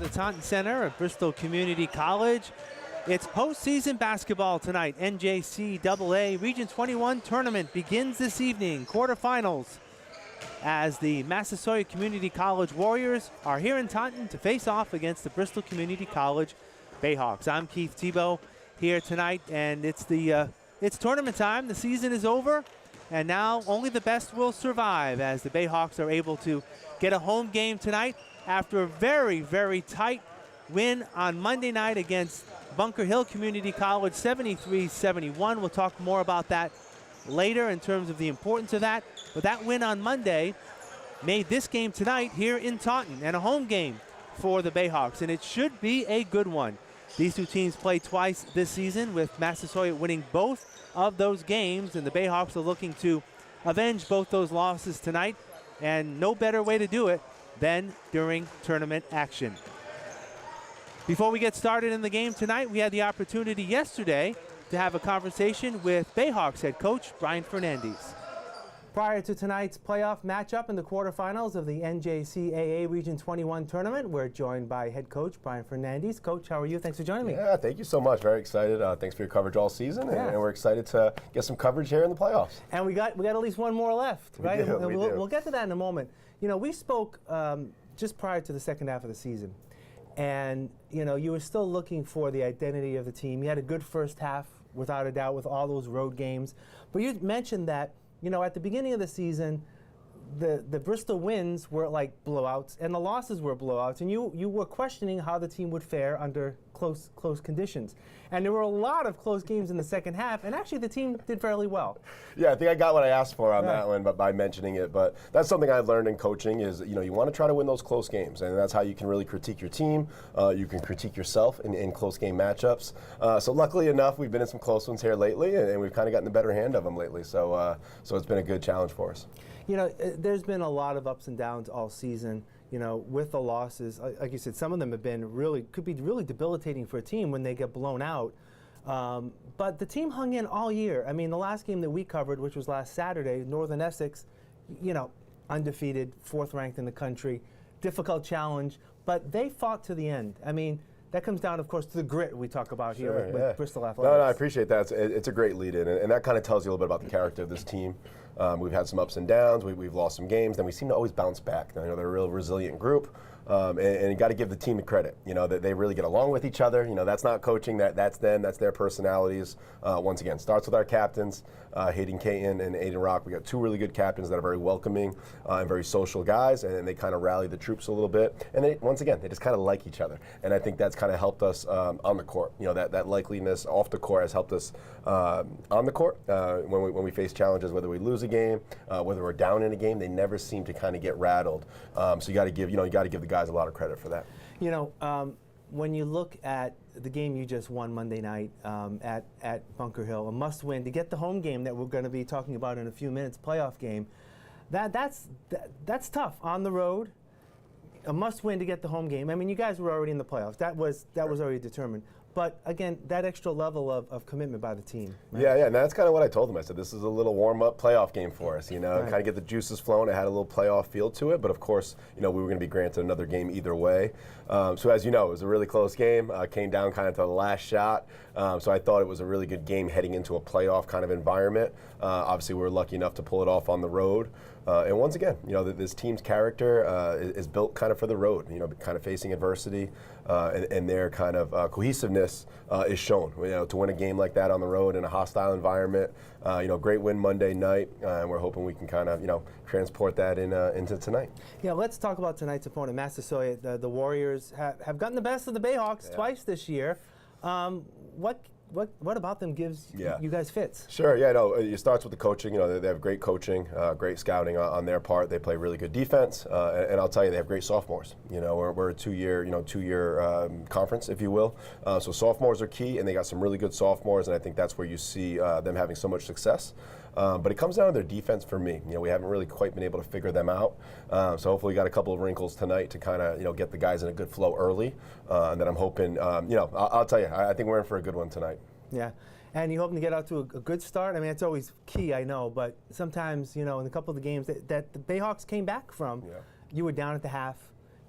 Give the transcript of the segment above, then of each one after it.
the Taunton Center at Bristol Community College. It's postseason basketball tonight. NJCAA Region 21 tournament begins this evening. Quarterfinals as the Massasoit Community College Warriors are here in Taunton to face off against the Bristol Community College Bayhawks. I'm Keith Tebow here tonight, and it's tournament time. The season is over, and now only the best will survive as the Bayhawks are able to get a home game tonight after a very, very tight win on Monday night against Bunker Hill Community College, 73-71. We'll talk more about that later in terms of the importance of that. But that win on Monday made this game tonight here in Taunton and a home game for the Bayhawks, and it should be a good one. These two teams played twice this season, with Massasoit winning both of those games, and the Bayhawks are looking to avenge both those losses tonight, and no better way to do it than during tournament action. Before we get started in the game tonight, we had the opportunity yesterday to have a conversation with Bayhawks head coach Brian Fernandez. Prior to tonight's playoff matchup in the quarterfinals of the NJCAA Region 21 tournament, we're joined by head coach Brian Fernandez. Coach, how are you? Thanks for joining me. Yeah, thank you so much. Very excited. Thanks for your coverage all season, and we're excited to get some coverage here in the playoffs. And we got at least one more left, right? We do. We'll get to that in a moment. You know, we spoke just prior to the second half of the season, and you know, you were still looking for the identity of the team. You had a good first half, without a doubt, with all those road games. But you mentioned that, you know, at the beginning of the season, the Bristol wins were like blowouts, and the losses were blowouts, and you were questioning how the team would fare under close conditions. And there were a lot of close games in the second half, and actually the team did fairly well. Yeah, I think I got what I asked for on that one, but by mentioning it. But that's something I've learned in coaching is, you know, you want to try to win those close games, and that's how you can really critique your team. You can critique yourself in close game matchups. So luckily enough, we've been in some close ones here lately, and we've kind of gotten the better hand of them lately. So it's been a good challenge for us. You know, there's been a lot of ups and downs all season, you know, with the losses. Like you said, some of them have been could be really debilitating for a team when they get blown out. But the team hung in all year. I mean, the last game that we covered, which was last Saturday, Northern Essex, you know, undefeated, 4th ranked in the country, difficult challenge, but they fought to the end. I mean, that comes down, of course, to the grit we talk about here with Bristol Athletics. No, I appreciate that. It's a great lead-in, and that kind of tells you a little bit about the character of this team. We've had some ups and downs. We've lost some games. Then we seem to always bounce back. You know, they're a real resilient group, and you got to give the team the credit. You know, that they really get along with each other. You know, that's not coaching. That's them. That's their personalities. Once again, starts with our captains, Hayden Caton and Aiden Rock. We got two really good captains that are very welcoming and very social guys, and they kind of rally the troops a little bit. And once again, they just kind of like each other. And I think that's kind of helped us on the court. You know, that likeliness off the court has helped us on the court when we face challenges, whether we lose a game, whether we're down in a game. They never seem to kind of get rattled. So you got to give the guys a lot of credit for that. You know, when you look at the game you just won Monday night at Bunker Hill, a must-win to get the home game that we're going to be talking about in a few minutes, playoff game. That's tough on the road. A must-win to get the home game. I mean, you guys were already in the playoffs. That was already determined. But again, that extra level of commitment by the team. Right? Yeah, and that's kind of what I told them. I said, this is a little warm-up playoff game for us, you know, kind of get the juices flowing. It had a little playoff feel to it, but of course, you know, we were going to be granted another game either way. So as you know, it was a really close game. Came down kind of to the last shot. So I thought it was a really good game heading into a playoff kind of environment. Obviously, we were lucky enough to pull it off on the road. And once again, you know, this team's character is built kind of for the road, you know, kind of facing adversity, and their kind of cohesiveness is shown. You know, to win a game like that on the road in a hostile environment, you know, great win Monday night, and we're hoping we can kind of, you know, transport that into tonight. Yeah, let's talk about tonight's opponent, Massasoit. The Warriors have gotten the best of the Bayhawks twice this year. What about them gives you guys fits? Sure, yeah, no, it starts with the coaching. You know, they have great coaching, great scouting on their part. They play really good defense, and I'll tell you, they have great sophomores. You know, we're a two-year conference, if you will. So sophomores are key, and they got some really good sophomores, and I think that's where you see them having so much success. But it comes down to their defense for me. You know, we haven't really quite been able to figure them out. So hopefully we got a couple of wrinkles tonight to kind of, you know, get the guys in a good flow early. And then I'm hoping, you know, I'll tell you, I think we're in for a good one tonight. Yeah. And you're hoping to get out to a good start? I mean, it's always key, I know, but sometimes, you know, in a couple of the games that the Bayhawks came back from, you were down at the half.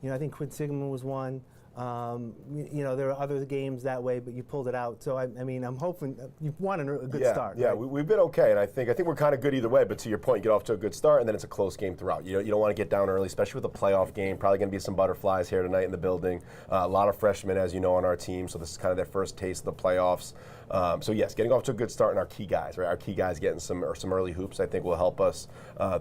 You know, I think Quinn Sigmund was one. There are other games that way, but you pulled it out. So, I mean, I'm hoping you want a good start. Yeah, right? we've been okay, and I think we're kind of good either way. But to your point, you get off to a good start, and then it's a close game throughout. You don't want to get down early, especially with a playoff game. Probably going to be some butterflies here tonight in the building. A lot of freshmen, as you know, on our team, so this is kind of their first taste of the playoffs. So yes, getting off to a good start, and our key guys, right? Our key guys getting some early hoops, I think, will help us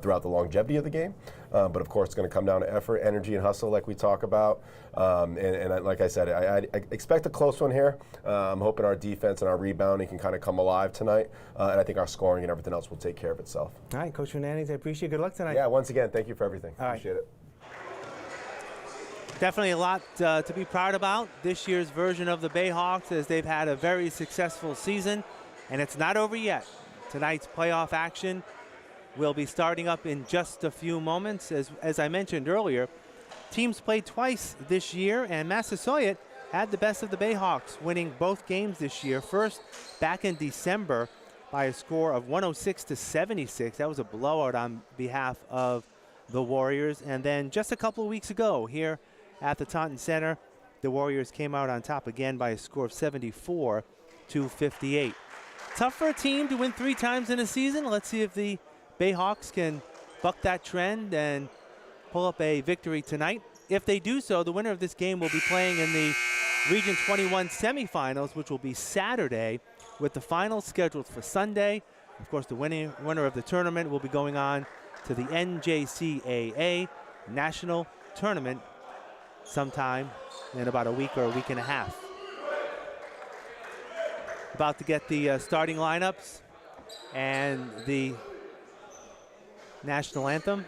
throughout the longevity of the game. But of course, it's going to come down to effort, energy, and hustle, like we talk about. Like I said, I expect a close one here. I'm hoping our defense and our rebounding can kind of come alive tonight, and I think our scoring and everything else will take care of itself. All right, Coach Fernandez, I appreciate it. Good luck tonight. Yeah, once again, thank you for everything. Appreciate it. Definitely a lot to be proud about this year's version of the Bayhawks, as they've had a very successful season, and it's not over yet. Tonight's playoff action will be starting up in just a few moments. As I mentioned earlier, teams played twice this year, and Massasoit had the best of the Bayhawks, winning both games this year. First, back in December by a score of 106-76. That was a blowout on behalf of the Warriors. And then just a couple of weeks ago here at the Taunton Center, the Warriors came out on top again by a score of 74-58. Tough for a team to win 3 times in a season. Let's see if the Bayhawks can buck that trend and pull up a victory tonight. If they do so, the winner of this game will be playing in the Region 21 semifinals, which will be Saturday, with the finals scheduled for Sunday. Of course, the winner of the tournament will be going on to the NJCAA National Tournament sometime in about a week or a week and a half. About to get the starting lineups and the national anthem.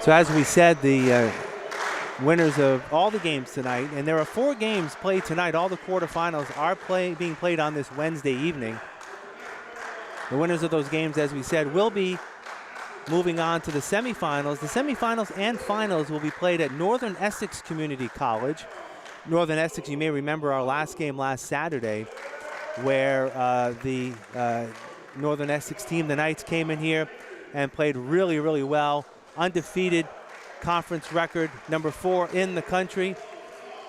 So as we said, the winners of all the games tonight, and there are 4 games played tonight. All the quarterfinals are being played on this Wednesday evening. The winners of those games, as we said, will be moving on to the semifinals. The semifinals and finals will be played at Northern Essex Community College. Northern Essex, you may remember our last game last Saturday, where the Northern Essex team, the Knights, came in here and played really, really well. Undefeated, conference record, number 4 in the country,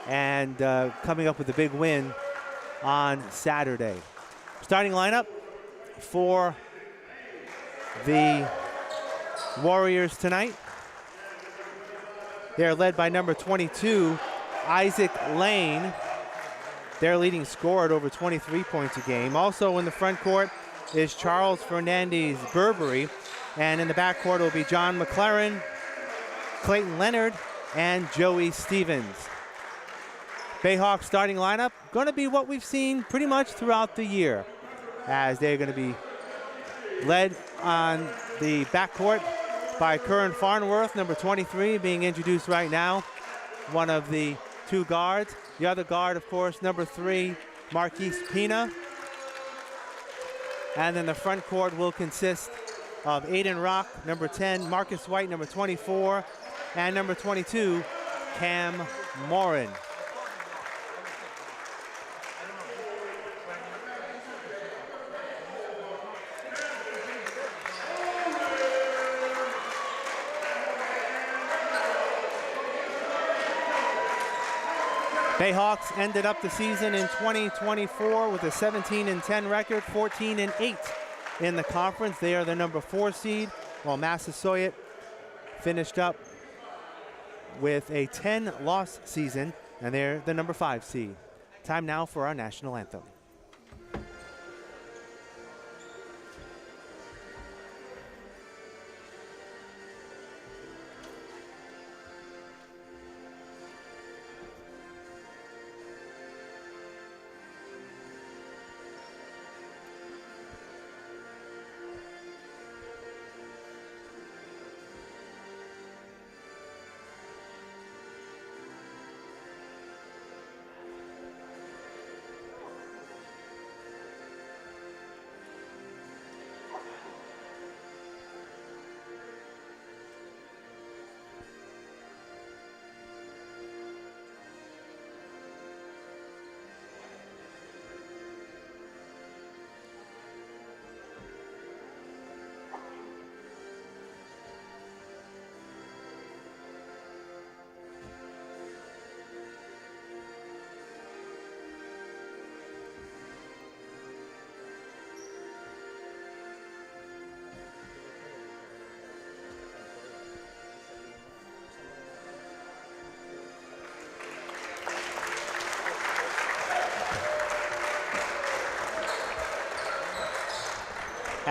and coming up with a big win on Saturday. Starting lineup for the Warriors tonight. They're led by number 22, Isaac Lane. Their leading scorer at over 23 points a game. Also in the front court is Charles Fernandez Burberry. And in the backcourt will be John McLaren, Clayton Leonard, and Joey Stevens. Bayhawks starting lineup going to be what we've seen pretty much throughout the year, as they're going to be led on the backcourt by Curran Farnworth, number 23, being introduced right now, one of the 2 guards. The other guard, of course, number 3, Marquise Pina. And then the front court will consist of Aiden Rock, number 10, Marcus White, number 24, and number 22, Cam Morin. Bayhawks ended up the season in 2024 with a 17-10 record, 14-8 in the conference. They are the number 4 seed, while Massasoit finished up with a 10-loss season, and they're the number 5 seed. Time now for our national anthem.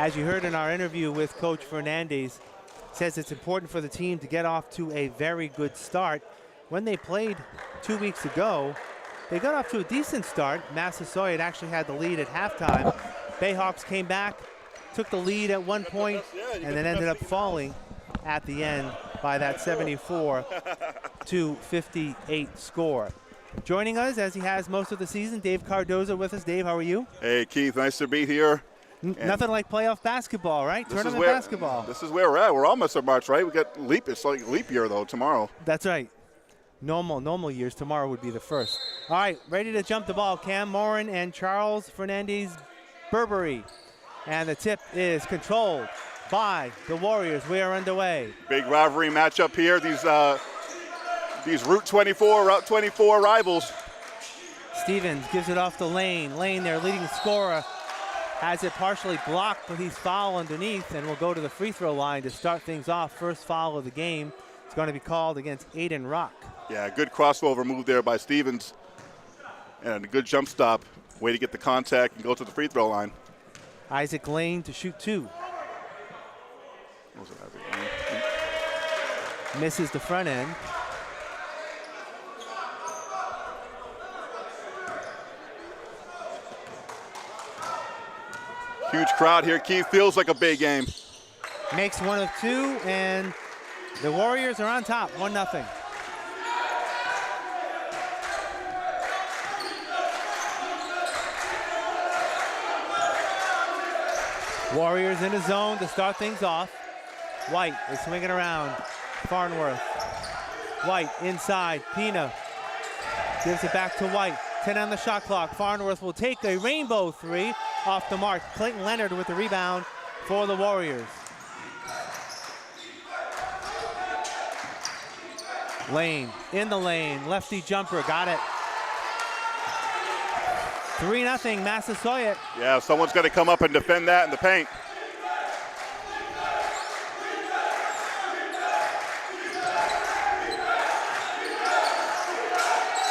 As you heard in our interview with Coach Fernandez, says it's important for the team to get off to a very good start. When they played 2 weeks ago, they got off to a decent start. Massasoit actually had the lead at halftime. Bayhawks came back, took the lead at one point, and then ended up falling at the end by that 74-58 score. Joining us, as he has most of the season, Dave Cardoza with us. Dave, how are you? Hey, Keith, nice to be here. Nothing like playoff basketball, right? Tournament basketball. This is where we're at. We're almost at March, right? We got leap. It's like leap year, though, tomorrow. That's right. Normal years. Tomorrow would be the first. All right, ready to jump the ball. Cam Morin and Charles Fernandez Burberry. And the tip is controlled by the Warriors. We are underway. Big rivalry matchup here. These Route 24 rivals. Stevens gives it off to Lane. Lane, their leading scorer, has it partially blocked, but he's fouled underneath and will go to the free throw line to start things off. First foul of the game. It's going to be called against Aiden Rock. Yeah, good crossover move there by Stevens. And a good jump stop. Way to get the contact and go to the free throw line. Isaac Lane to shoot two. What was it, Isaac Lane? Misses the front end. Huge crowd here, Keith. Feels like a big game. Makes one of two, and the Warriors are on top, 1-0. Warriors in a zone to start things off. White is swinging around. Farnworth. White inside. Pina gives it back to White. 10 on the shot clock. Farnworth will take a rainbow three off the mark. Clayton Leonard with the rebound for the Warriors. Lane in the lane. Lefty jumper. Got it. 3-0 Massasoit. Yeah, someone's going to come up and defend that in the paint.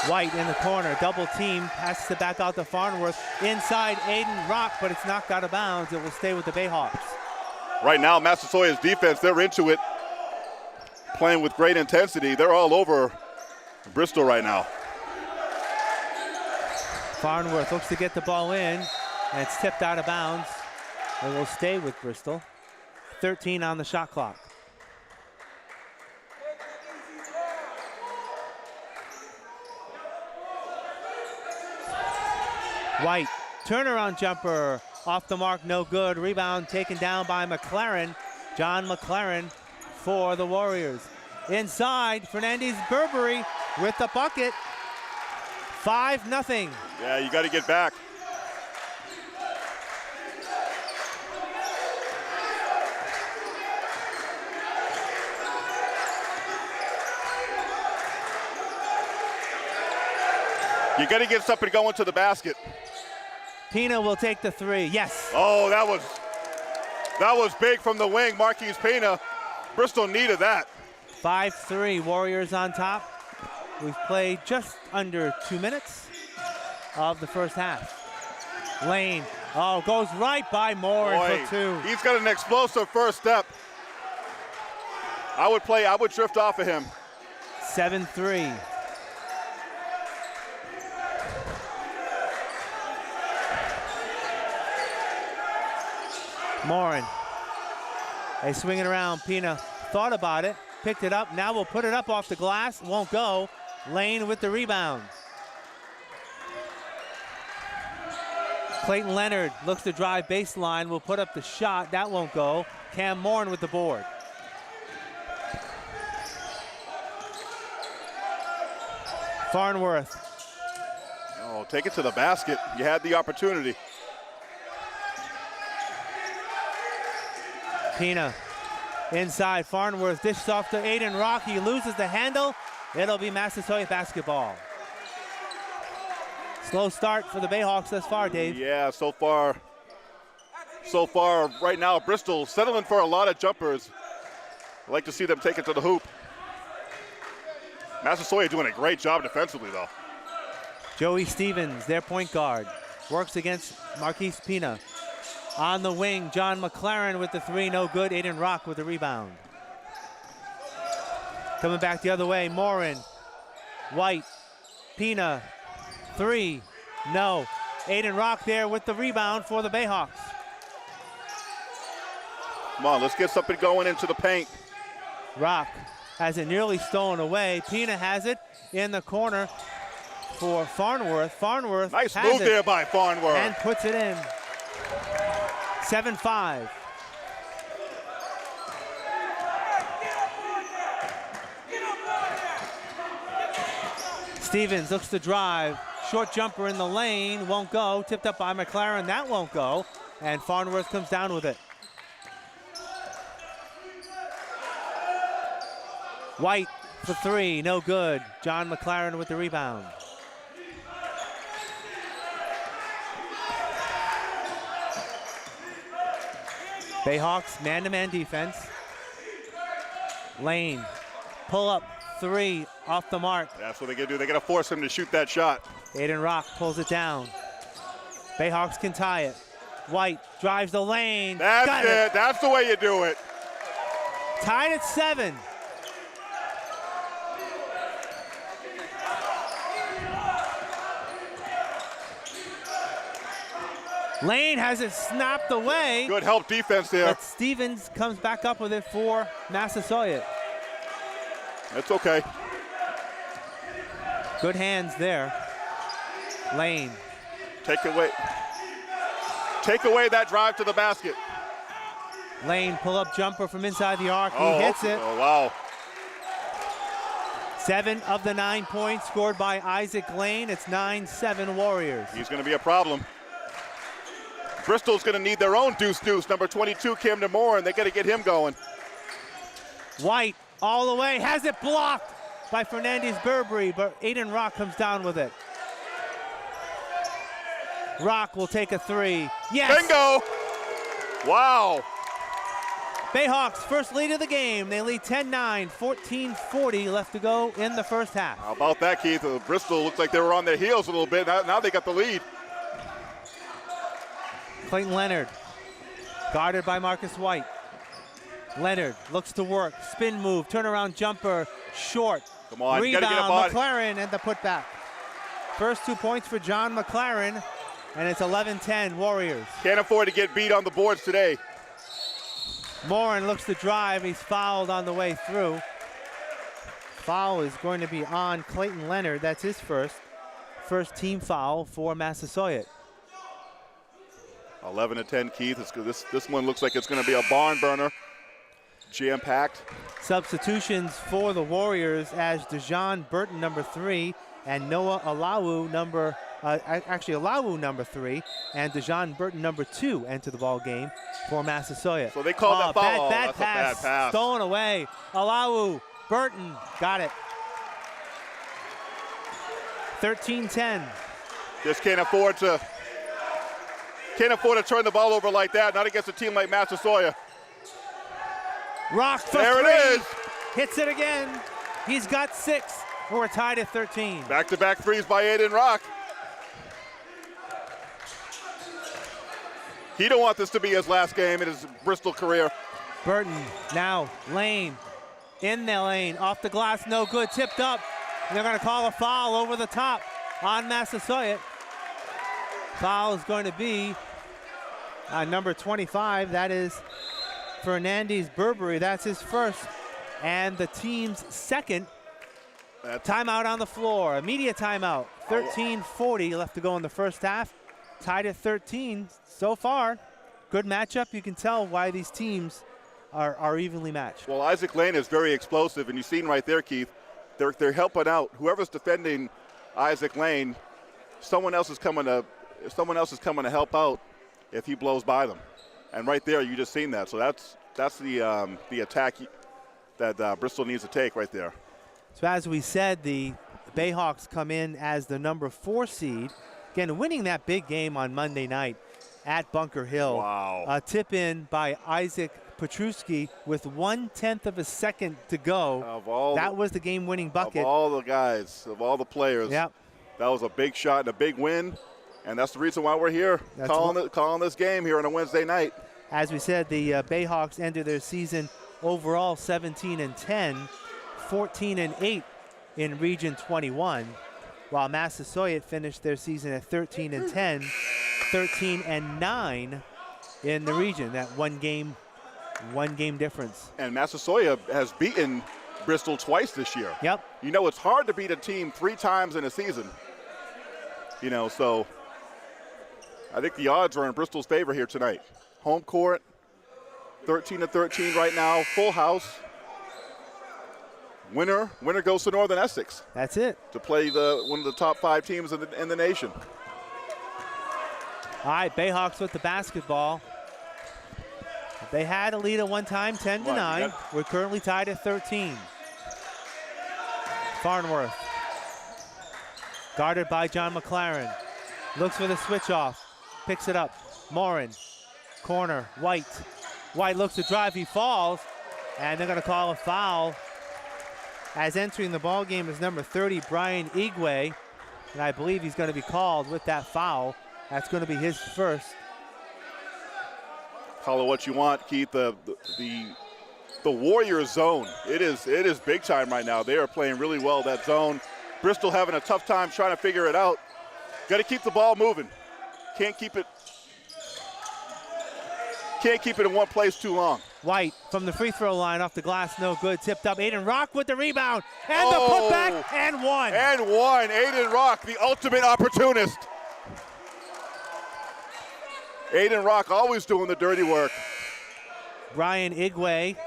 White in the corner, double team, passes it back out to Farnworth. Inside Aiden Rock, but it's knocked out of bounds. It will stay with the Bayhawks. Right now, Massasoit's defense, they're into it, playing with great intensity. They're all over Bristol right now. Farnworth looks to get the ball in, and it's tipped out of bounds. It will stay with Bristol. 13 on the shot clock. White, turnaround jumper, off the mark, no good. Rebound taken down by McLaren. John McLaren for the Warriors. Inside, Fernandez Burberry with the bucket. 5-0. Yeah, you got to get back. You got to get something going to the basket. Pina will take the three. Yes. Oh, that was big from the wing, Marquise Pina. Bristol needed that. 5-3, Warriors on top. We've played just under 2 minutes of the first half. Lane, goes right by Moore for two. He's got an explosive first step. I would drift off of him. 7-3. Morin. They swing it around. Pina thought about it, picked it up. Now we'll put it up off the glass. Won't go. Lane with the rebound. Clayton Leonard looks to drive baseline. Will put up the shot. That won't go. Cam Morin with the board. Farnworth. Oh, take it to the basket. You had the opportunity. Pina inside. Farnworth dishes off to Aiden Rock. He loses the handle. It'll be Massasoit basketball. Slow start for the Bayhawks thus far, Dave. Yeah, so far right now, Bristol settling for a lot of jumpers. I'd like to see them take it to the hoop. Massasoit doing a great job defensively, though. Joey Stevens, their point guard, works against Marquise Pina. On the wing, John McLaren with the three, no good. Aiden Rock with the rebound. Coming back the other way, Morin, White, Pina, three, no. Aiden Rock there with the rebound for the Bayhawks. Come on, let's get something going into the paint. Rock has it nearly stolen away. Pina has it in the corner for Farnworth. Farnworth nice has move it there by Farnworth. and puts it in. 7-5. Stevens looks to drive. Short jumper in the lane, won't go. Tipped up by McLaren, that won't go. And Farnworth comes down with it. White for three, no good. John McLaren with the rebound. Bayhawks man-to-man defense. Lane, pull up, three, off the mark. That's what they gotta do. They gotta force him to shoot that shot. Aiden Rock pulls it down. Bayhawks can tie it. White drives the lane. That's Got it. That's the way you do it. Tied at 7. Lane has it snapped away. Good help defense there. But Stevens comes back up with it for Massasoit. That's okay. Good hands there. Lane. Take away that drive to the basket. Lane pull-up jumper from inside the arc. He hits it. Oh, wow. 7 of the 9 points scored by Isaac Lane. It's 9-7 Warriors. He's going to be a problem. Bristol's going to need their own deuce. Number 22, Camden Moore, and they got to get him going. White all the way, has it blocked by Fernandez Burberry, but Aiden Rock comes down with it. Rock will take a three. Yes! Bingo! Wow. Bayhawks first lead of the game. They lead 10-9, 14:40 left to go in the first half. How about that, Keith? Bristol looked like they were on their heels a little bit. Now they got the lead. Clayton Leonard, guarded by Marcus White. Leonard looks to work, spin move, turnaround jumper, short. Come on, you gotta get rebound, up on it. McLaren and the putback. First 2 points for John McLaren, and it's 11-10 Warriors. Can't afford to get beat on the boards today. Morin looks to drive, he's fouled on the way through. Foul is going to be on Clayton Leonard, that's his first team foul for Massasoit. 11-10, Keith. This one looks like it's going to be a barn burner. Jam-packed. Substitutions for the Warriors as Dejan Burton, number 3, and Noah Alawu, number 3, and Dejan Burton, number 2, enter the ball game for Massasoit. So they called that foul. Bad That's a bad pass. Stolen away. Alawu, Burton, got it. 13-10. Just can't afford to turn the ball over like that, not against a team like Massasoit. Rock for there three. It is. Hits it again. He's got 6. We're tied at 13. Back-to-back threes by Aiden Rock. He don't want this to be his last game in his Bristol career. Burton now, Lane, in the lane, off the glass, no good, tipped up. And they're gonna call a foul over the top on Massasoit. Foul is going to be number 25, that is Fernandez Burberry, that's his first, and the team's second. Timeout on the floor, immediate timeout. 13:40 left to go in the first half. Tied at 13 so far. Good matchup. You can tell why these teams are evenly matched. Well, Isaac Lane is very explosive, and you've seen right there, Keith, they're helping out. Whoever's defending Isaac Lane, someone else is coming to help out if he blows by them. And right there, you just seen that. So that's the attack that Bristol needs to take right there. So as we said, the Bayhawks come in as the number 4 seed. Again, winning that big game on Monday night at Bunker Hill. Wow. A tip in by Isaac Petruski with 1/10 of a second to go. That was the game-winning bucket. Of all the guys, of all the players, yep. That was a big shot and a big win. And that's the reason why we're here, calling this game here on a Wednesday night. As we said, the Bayhawks ended their season overall 17-10, 14-8 in Region 21, while Massasoit finished their season at 13-10, 13-9 in the region. That one game difference. And Massasoit has beaten Bristol twice this year. Yep. You know, it's hard to beat a team 3 times in a season. You know, so I think the odds are in Bristol's favor here tonight. Home court, 13-13 right now, full house. Winner goes to Northern Essex. That's it. To play one of the top 5 teams in the nation. All right, Bayhawks with the basketball. They had a lead at one time, 10-9. We're currently tied at 13. Farnworth, guarded by John McLaren. Looks for the switch off, picks it up. Morin, corner, White. White looks to drive, he falls, and they're gonna call a foul. As entering the ball game is number 30, Brian Igwe, and I believe he's gonna be called with that foul. That's gonna be his first. Call it what you want, Keith. The Warriors zone, it is big time right now. They are playing really well, that zone. Bristol having a tough time trying to figure it out. Got to keep the ball moving. Can't keep it in one place too long. White from the free throw line off the glass, no good. Tipped up, Aiden Rock with the rebound, and the putback, and one. And one, Aiden Rock, the ultimate opportunist. Aiden Rock always doing the dirty work. Brian Igwe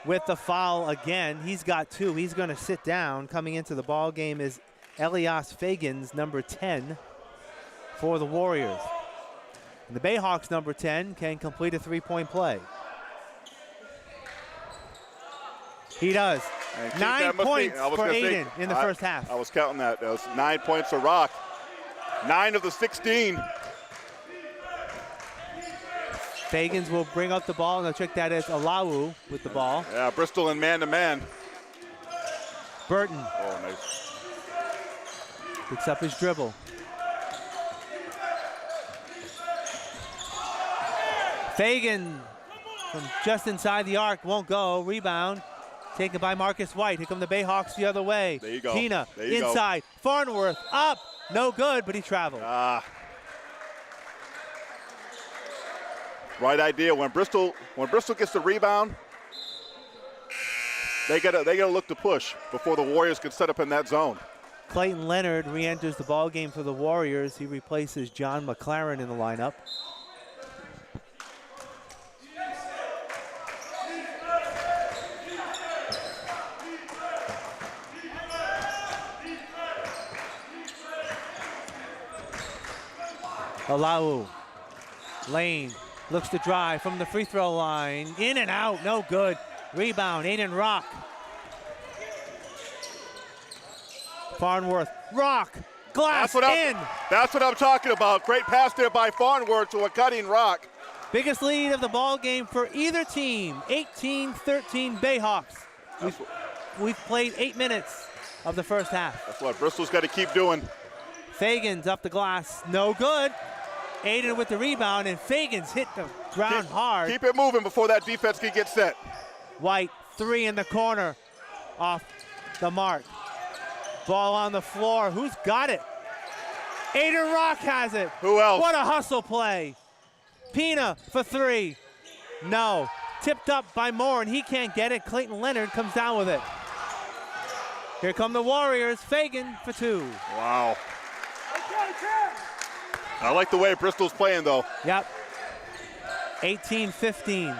with the foul again. He's got 2. He's going to sit down. Coming into the ball game is Elias Fagans, number 10 for the Warriors. And the Bayhawks, number 10, can complete a 3-point play. He does. 9 points for Aiden in the first half. I was counting that. That was 9 points for Rock. 9 of the 16. Fagans will bring up the ball, and they'll check that as Alawu with the ball. Yeah, Bristol in man-to-man. Burton. Oh, nice. Picks up his dribble. Fagan from just inside the arc, won't go. Rebound taken by Marcus White. Here come the Bayhawks the other way. There you go. Pina there you inside. Go. Farnworth up. No good, but he traveled. Right idea. When Bristol gets the rebound, they gotta look to push before the Warriors can set up in that zone. Clayton Leonard re-enters the ball game for the Warriors. He replaces John McLaren in the lineup. Alawu, Lane looks to drive from the free throw line. In and out, no good. Rebound, Aiden Rock. Farnworth, Rock, glass in. That's what I'm talking about. Great pass there by Farnworth to a cutting Rock. Biggest lead of the ball game for either team, 18-13 Bayhawks. We've played 8 minutes of the first half. That's what Bristol's got to keep doing. Fagans up the glass, no good. Aiden with the rebound, and Fagans hit the ground hard. Keep it moving before that defense can get set. White, 3 in the corner, off the mark. Ball on the floor, who's got it? Aiden Rock has it. Who else? What a hustle play. Pina for 3, no. Tipped up by Moore, and he can't get it. Clayton Leonard comes down with it. Here come the Warriors, Fagan for 2. Wow. I like the way Bristol's playing, though. Yep. 18-15.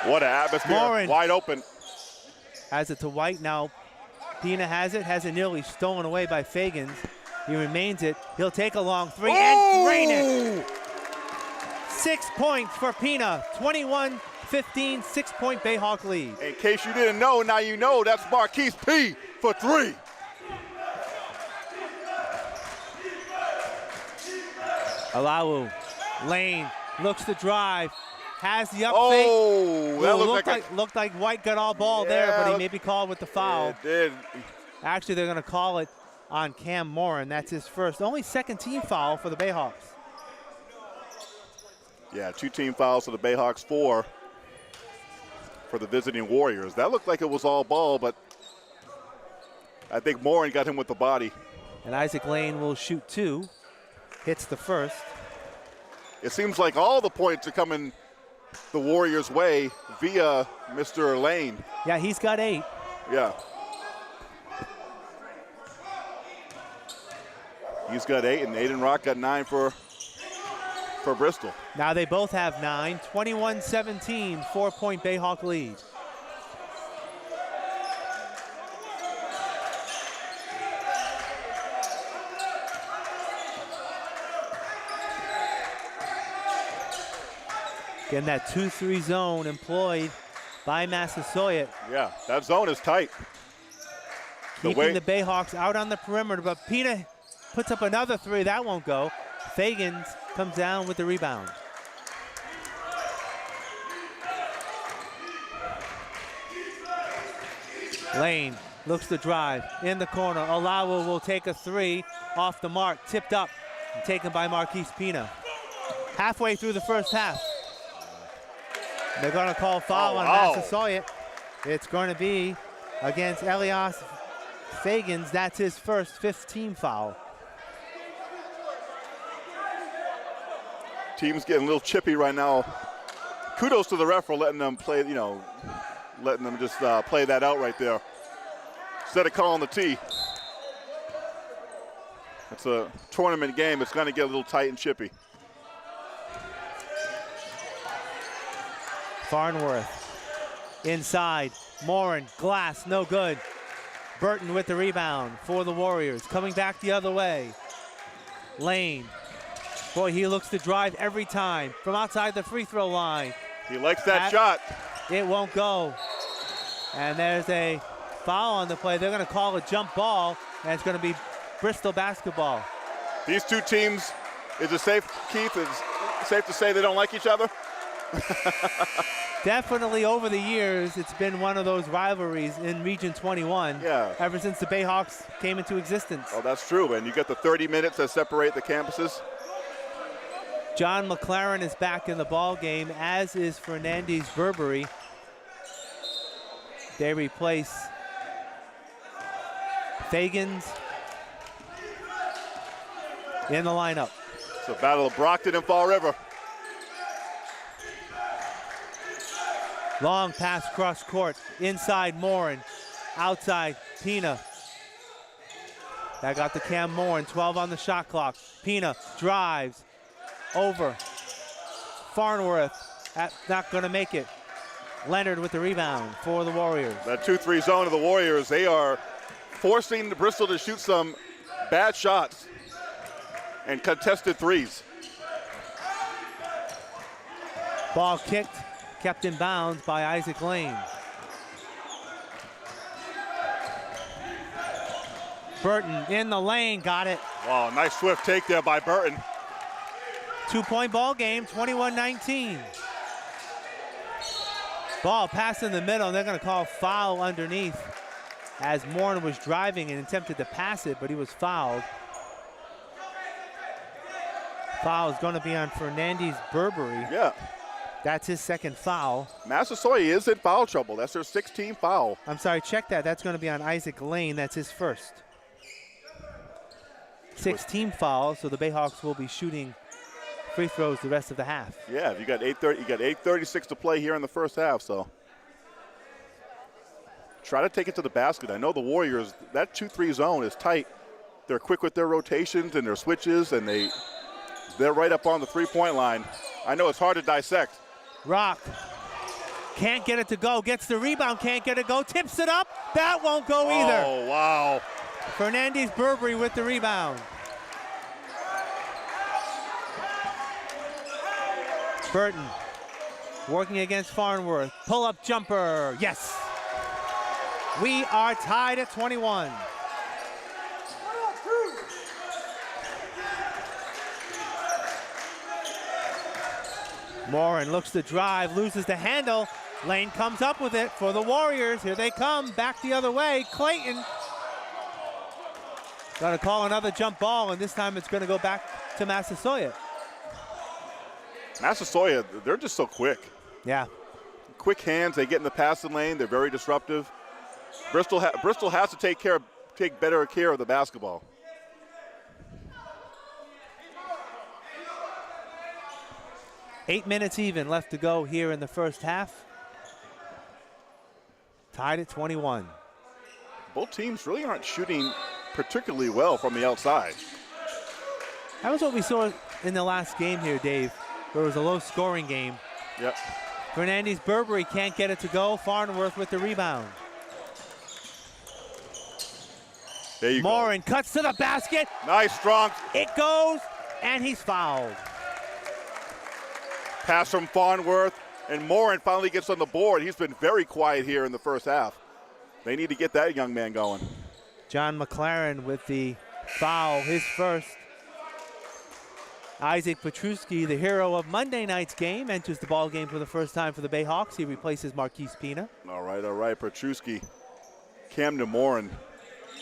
What an atmosphere. Morin wide open. Has it to White. Now Pina has it nearly stolen away by Fagans. He remains it. He'll take a long 3 and drain it. 6 points for Pina. 21-15, 6-point Bayhawk lead. In case you didn't know, now you know. That's Marquise P for 3. Alawu, Lane looks to drive, has the up fake. Oh, that looked like White got all ball there, but he may be called with the foul. It did. Actually, they're going to call it on Cam Morin. That's his first, only second team foul for the Bayhawks. Yeah, 2 team fouls for the Bayhawks, 4 for the visiting Warriors. That looked like it was all ball, but I think Morin got him with the body. And Isaac Lane will shoot 2. Hits the first. It seems like all the points are coming the Warriors' way via Mr. Lane. Yeah, he's got 8. Yeah. He's got 8, and Aiden Rock got 9 for Bristol. Now they both have 9. 21-17, 4-point Bayhawk lead. Again, that 2-3 zone employed by Massasoit. Yeah, that zone is tight. Keeping the Bayhawks out on the perimeter, but Pina puts up another 3. That won't go. Fagans comes down with the rebound. Lane looks to drive in the corner. Olawa will take a 3 off the mark, tipped up and taken by Marquise Pina. Halfway through the first half. They're going to call foul on Massasoit. It's going to be against Elias Fagans. That's his first 5th team foul. Team's getting a little chippy right now. Kudos to the ref for letting them play, letting them just play that out right there instead of calling the tee. It's a tournament game. It's going to get a little tight and chippy. Farnworth inside. Morin, glass, no good. Burton with the rebound for the Warriors. Coming back the other way. Lane. Boy, he looks to drive every time from outside the free throw line. He likes that shot. It won't go. And there's a foul on the play. They're going to call a jump ball, and it's going to be Bristol basketball. These two teams, is it safe, Keith, is it safe to say they don't like each other? Definitely over the years, it's been one of those rivalries in Region 21. Yeah. Ever since the Bayhawks came into existence. Oh, that's true. And you get the 30 minutes that separate the campuses. John McLaren is back in the ball game, as is Fernandez Burberry. They replace Fagans in the lineup. It's a battle of Brockton and Fall River. Long pass cross court, inside Morin, outside Pina. That got the Cam Morin, 12 on the shot clock. Pina drives over. Farnworth, not gonna make it. Leonard with the rebound for the Warriors. That 2-3 zone of the Warriors, they are forcing Bristol to shoot some bad shots and contested threes. Ball kicked, kept in bounds by Isaac Lane. Burton in the lane, got it. Wow, nice swift take there by Burton. 2-point ball game, 21-19. Ball pass in the middle, and they're going to call foul underneath as Morin was driving and attempted to pass it, but he was fouled. Foul is going to be on Fernandez Burberry. Yeah. That's his second foul. Massasoit is in foul trouble. That's their 16th foul. I'm sorry, check that. That's going to be on Isaac Lane. That's his first. 16 fouls, so the Bayhawks will be shooting free throws the rest of the half. Yeah, you got 8:36 to play here in the first half, so try to take it to the basket. I know the Warriors, that 2-3 zone is tight. They're quick with their rotations and their switches, and they're right up on the three-point line. I know it's hard to dissect. Rock can't get it to go, gets the rebound, can't get it to go, tips it up. That won't go either. Oh, wow. Fernandez Burberry with the rebound. Burton working against Farnworth. Pull-up jumper, yes. We are tied at 21. Morin looks to drive, loses the handle. Lane comes up with it for the Warriors. Here they come, back the other way. Clayton gonna call another jump ball, and this time it's gonna go back to Massasoit. Massasoit, they're just so quick. Yeah. Quick hands, they get in the passing lane, they're very disruptive. Bristol has to take better care of the basketball. Eight minutes even left to go here in the first half. Tied at 21. Both teams really aren't shooting particularly well from the outside. That was what we saw in the last game here, Dave. There was a low-scoring game. Yep. Fernandez Burberry can't get it to go. Farnworth with the rebound. There you go. Morin cuts to the basket. Nice, strong. It goes, and he's fouled. Pass from Farnworth, and Morin finally gets on the board. He's been very quiet here in the first half. They need to get that young man going. John McLaren with the foul, his first. Isaac Petruski, the hero of Monday night's game, enters the ball game for the first time for the Bayhawks. He replaces Marquise Pina. All right, Petruski. Camden Morin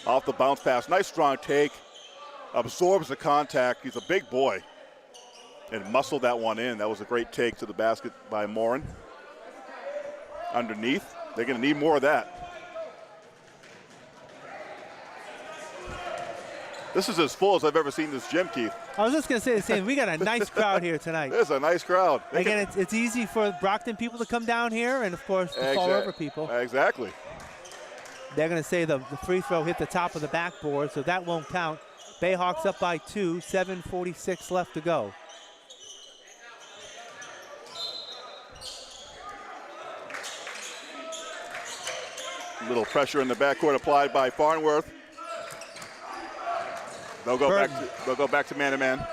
off the bounce pass. Nice strong take. Absorbs the contact. He's a big boy. And muscled that one in. That was a great take to the basket by Morin. Underneath. They're going to need more of that. This is as full as I've ever seen this gym, Keith. I was just going to say the same. We got a nice crowd here tonight. It's a nice crowd. Again, it's easy for Brockton people to come down here and, of course, the Fall River people. Exactly. They're going to say the free throw hit the top of the backboard, so that won't count. Bayhawks up by 2, 7:46 left to go. Little pressure in the backcourt applied by Farnworth. They'll go back to man-to-man.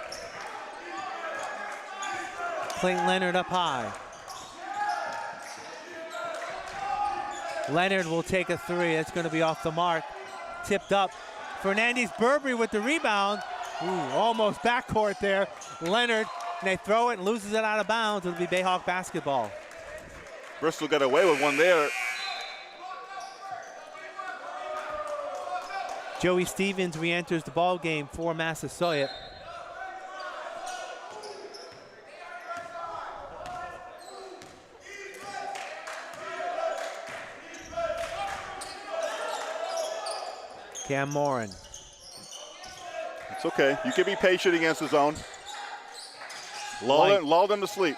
Clayton Leonard up high. Leonard will take a three. That's going to be off the mark. Tipped up. Fernandez Burberry with the rebound. Ooh, almost backcourt there. Leonard, and they throw it and loses it out of bounds. It'll be Bayhawk basketball. Bristol got away with one there. Joey Stevens re-enters the ball game for Massasoit. Cam Morin. It's okay. You can be patient against the zone. Lull them to sleep.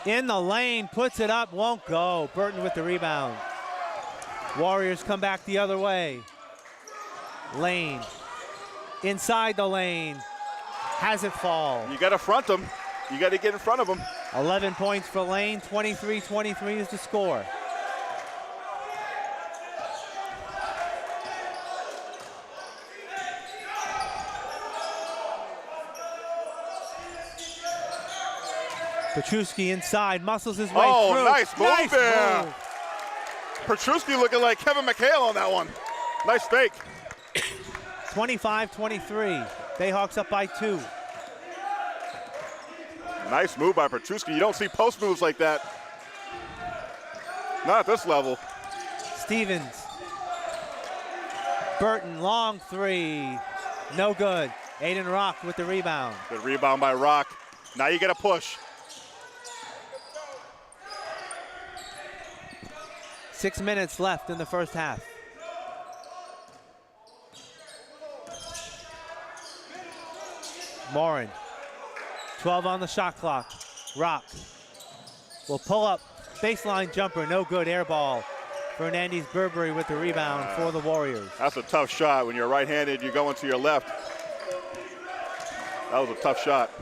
In the lane, puts it up, won't go. Burton with the rebound. Warriors come back the other way. Lane, inside the lane, has it fall. You got to front them. You got to get in front of them. 11 points for Lane, 23-23 is the score. Petruski inside, muscles his way through. Oh, nice move there. Move. Petruski looking like Kevin McHale on that one. Nice fake. 25-23. Bayhawks up by 2. Nice move by Petruski. You don't see post moves like that. Not at this level. Stevens. Burton, long three. No good. Aiden Rock with the rebound. Good rebound by Rock. Now you get a push. 6 minutes left in the first half. Morin, 12 on the shot clock. Rock will pull up, baseline jumper, no good, air ball. Fernandez Burberry with the rebound for the Warriors. That's a tough shot. When you're right-handed, you're going to your left. That was a tough shot.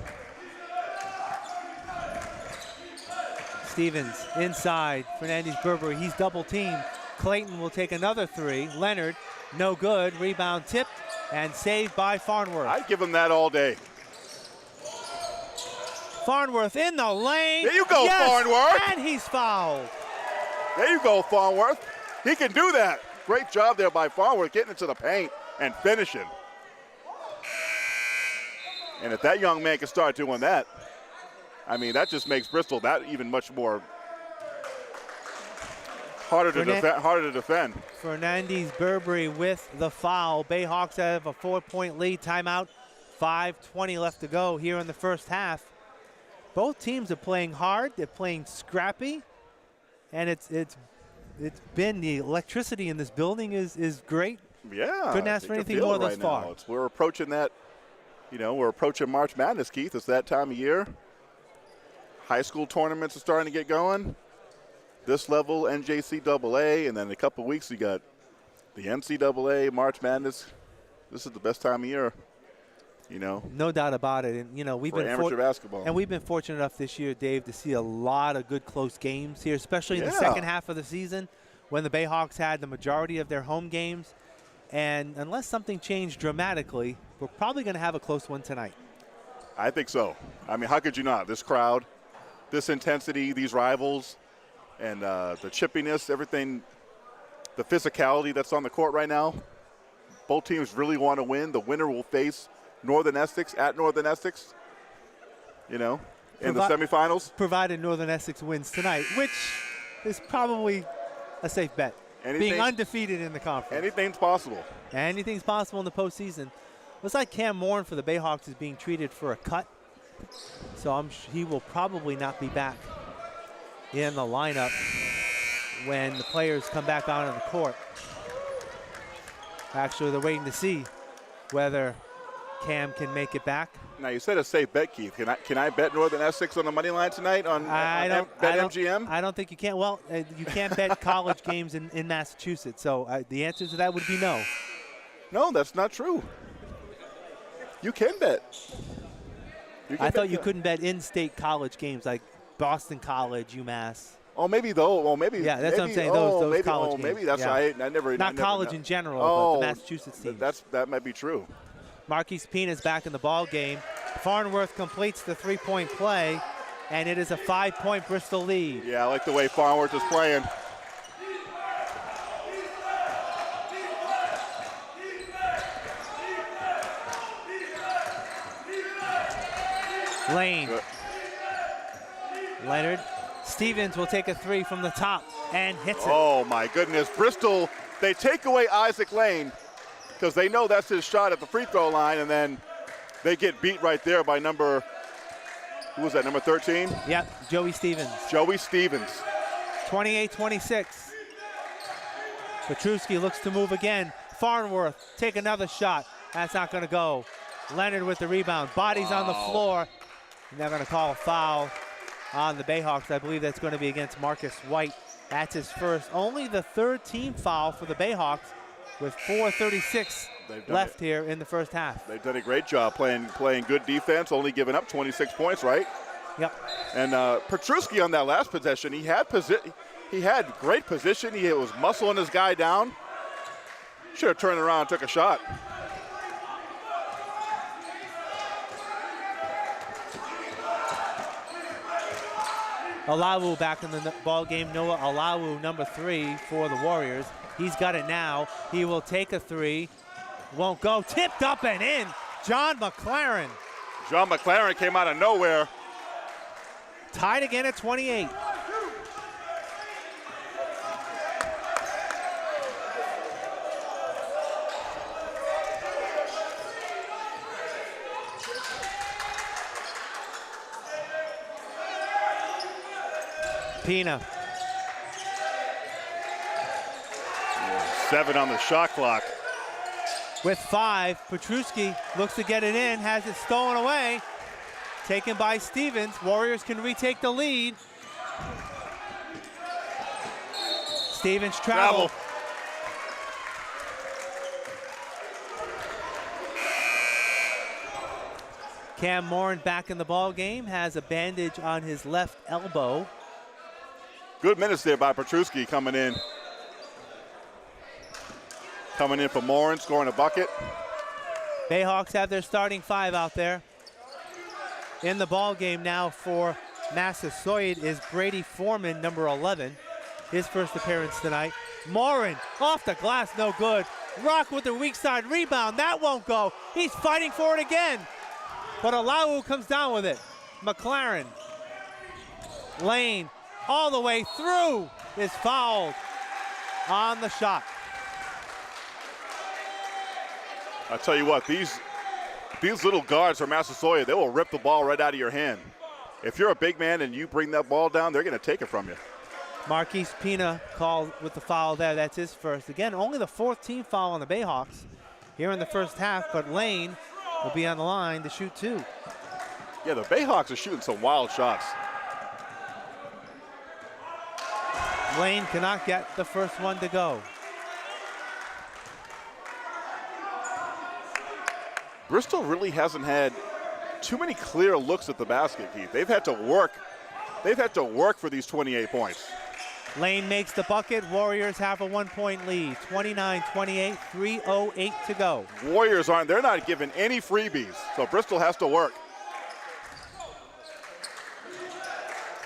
Stevens inside, Fernandez Burberry, he's double teamed. Clayton will take another three. Leonard, no good, rebound tipped and saved by Farnworth. I'd give him that all day. Farnworth in the lane. There you go, yes, Farnworth. and he's fouled. There you go, Farnworth. He can do that. Great job there by Farnworth getting into the paint and finishing. And if that young man can start doing that, I mean, that just makes Bristol that even much more harder to defend. Fernandez Burberry with the foul. Bayhawks have a 4-point lead. Timeout. 5:20 left to go here in the first half. Both teams are playing hard. They're playing scrappy, and it's been the electricity in this building is great. Yeah, couldn't ask for anything more thus far. We're approaching that. We're approaching March Madness, Keith. It's that time of year. High school tournaments are starting to get going. This level, NJCAA, and then in a couple of weeks you got the NCAA, March Madness. This is the best time of year. No doubt about it. And we've been amateur basketball. And we've been fortunate enough this year, Dave, to see a lot of good close games here, especially in the second half of the season when the Bayhawks had the majority of their home games. And unless something changed dramatically, we're probably going to have a close one tonight. I think so. I mean, how could you not? This crowd, this intensity, these rivals, and the chippiness, everything, the physicality that's on the court right now. Both teams really want to win. The winner will face Northern Essex at Northern Essex, in the semifinals. Provided Northern Essex wins tonight, which is probably a safe bet. Being undefeated in the conference. Anything's possible. Anything's possible in the postseason. Looks like Cam Morin for the Bayhawks is being treated for a cut, so he will probably not be back in the lineup when the players come back out on the court. Actually, they're waiting to see whether Cam can make it back. Now, you said a safe bet, Keith. Can I bet Northern Essex on the money line tonight on MGM? I don't think you can. Well, you can't bet college games in Massachusetts, so the answer to that would be no. No, that's not true. You can bet. I thought you couldn't bet in-state college games like Boston College, UMass. Oh, maybe though. Well, maybe. Yeah, that's maybe, what I'm saying. Those college games. Maybe that's right. I never. Not college in general, but the Massachusetts team. That might be true. Marquise Pina's back in the ball game. Farnworth completes the three-point play, and it is a 5-point Bristol lead. Yeah, I like the way Farnworth is playing. Lane. Leonard. Stevens will take a three from the top and hits it. Oh, my goodness. Bristol, they take away Isaac Lane because they know that's his shot at the free throw line, and then they get beat right there by number 13? Yep, Joey Stevens. 28-26. Petruski looks to move again. Farnworth, take another shot. That's not going to go. Leonard with the rebound. Bodies on the floor. And they're going to call a foul on the Bayhawks. I believe that's going to be against Marcus White. That's his first. Only the third team foul for the Bayhawks with 4:36 left here in the first half. They've done a great job playing good defense, only giving up 26 points, right? Yep. And Petruski on that last possession, he had great position. He was muscling his guy down. Should have turned around and took a shot. Alawu back in the ball game. Noah Alawu, number 3 for the Warriors. He's got it now. He will take a three. Won't go. Tipped up and in. John McLaren. John McLaren came out of nowhere. Tied again at 28. Pina. 7 on the shot clock. With 5, Petruski looks to get it in, has it stolen away. Taken by Stevens. Warriors can retake the lead. Stevens travel. Cam Morin back in the ball game, has a bandage on his left elbow. Good minutes there by Petruski coming in. Coming in for Morin, scoring a bucket. Bayhawks have their starting 5 out there. In the ball game now for Massasoit is Brady Foreman, number 11. His first appearance tonight. Morin off the glass, no good. Rock with the weak side rebound, that won't go. He's fighting for it again. But Alawu comes down with it. McLaren Lane all the way through is fouled on the shot. I tell you what, these little guards from Massasoit, they will rip the ball right out of your hand. If you're a big man and you bring that ball down, they're going to take it from you. Marquise Pina called with the foul there. That's his first. Again, only the 4th team foul on the Bayhawks here in the first half, but Lane will be on the line to shoot 2. Yeah, the Bayhawks are shooting some wild shots. Lane cannot get the first one to go. Bristol really hasn't had too many clear looks at the basket, Keith. They've had to work for these 28 points. Lane makes the bucket. Warriors have a 1-point lead. 29-28, 3:08 to go. Warriors they're not giving any freebies, so Bristol has to work.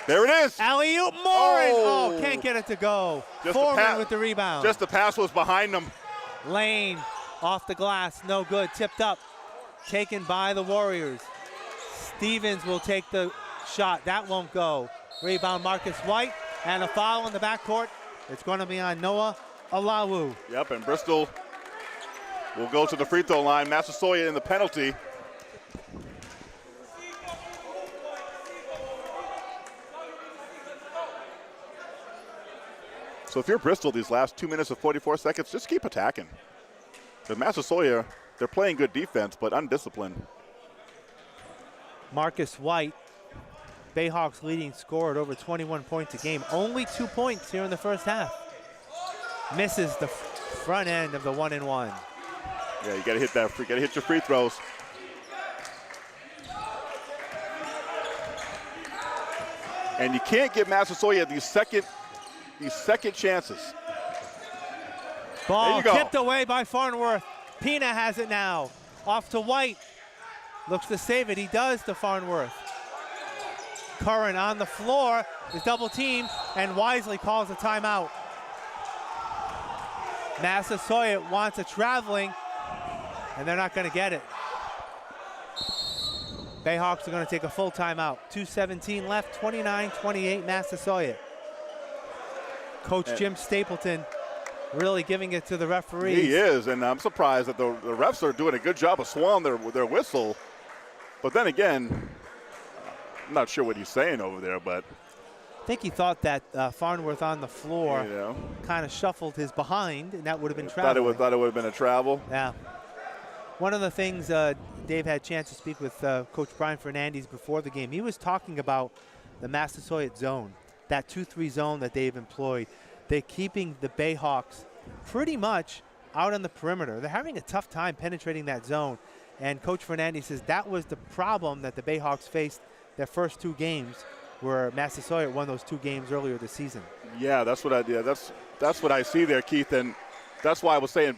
There it is. Alley-oop, Morin. Oh, can't get it to go. Foreman with the rebound. Just the pass was behind them. Lane off the glass, no good. Tipped up, taken by the Warriors. Stevens will take the shot. That won't go. Rebound, Marcus White, and a foul in the backcourt. It's going to be on Noah Alawu. Yep, and Bristol will go to the free throw line. Massasoit in the penalty. So if you're Bristol these last 2 minutes and 44 seconds, just keep attacking. The Massasoit, they're playing good defense, but undisciplined. Marcus White, Bayhawks leading scorer at over 21 points a game. Only 2 points here in the first half. Misses the front end of the 1-and-1. Yeah, you gotta hit that. You gotta hit your free throws. And you can't give Massasoit these second chances. Ball There you go. tipped away by Farnworth. Pina has it now. Off to White. Looks to save it. He does to Farnworth. Curran on the floor is double teamed and wisely calls a timeout. Massasoit wants a traveling, and they're not going to get it. Bayhawks are going to take a full timeout. 2:17 left, 29-28 Massasoit. Coach Jim Stapleton really giving it to the referees. He is, and I'm surprised that the refs are doing a good job of swallowing their whistle. But then again, I'm not sure what he's saying over there, but I think he thought that Farnworth on the floor kind of shuffled his behind, and that would have been travel. Thought it would have been a travel. Yeah. One of the things Dave had a chance to speak with Coach Brian Fernandez before the game, he was talking about the Massasoit zone, that 2-3 zone that they've employed. They're keeping the Bayhawks pretty much out on the perimeter. They're having a tough time penetrating that zone. And Coach Fernandez says that was the problem that the Bayhawks faced their first 2 games, where Massasoit won those 2 games earlier this season. Yeah, that's what I see there, Keith, and that's why I was saying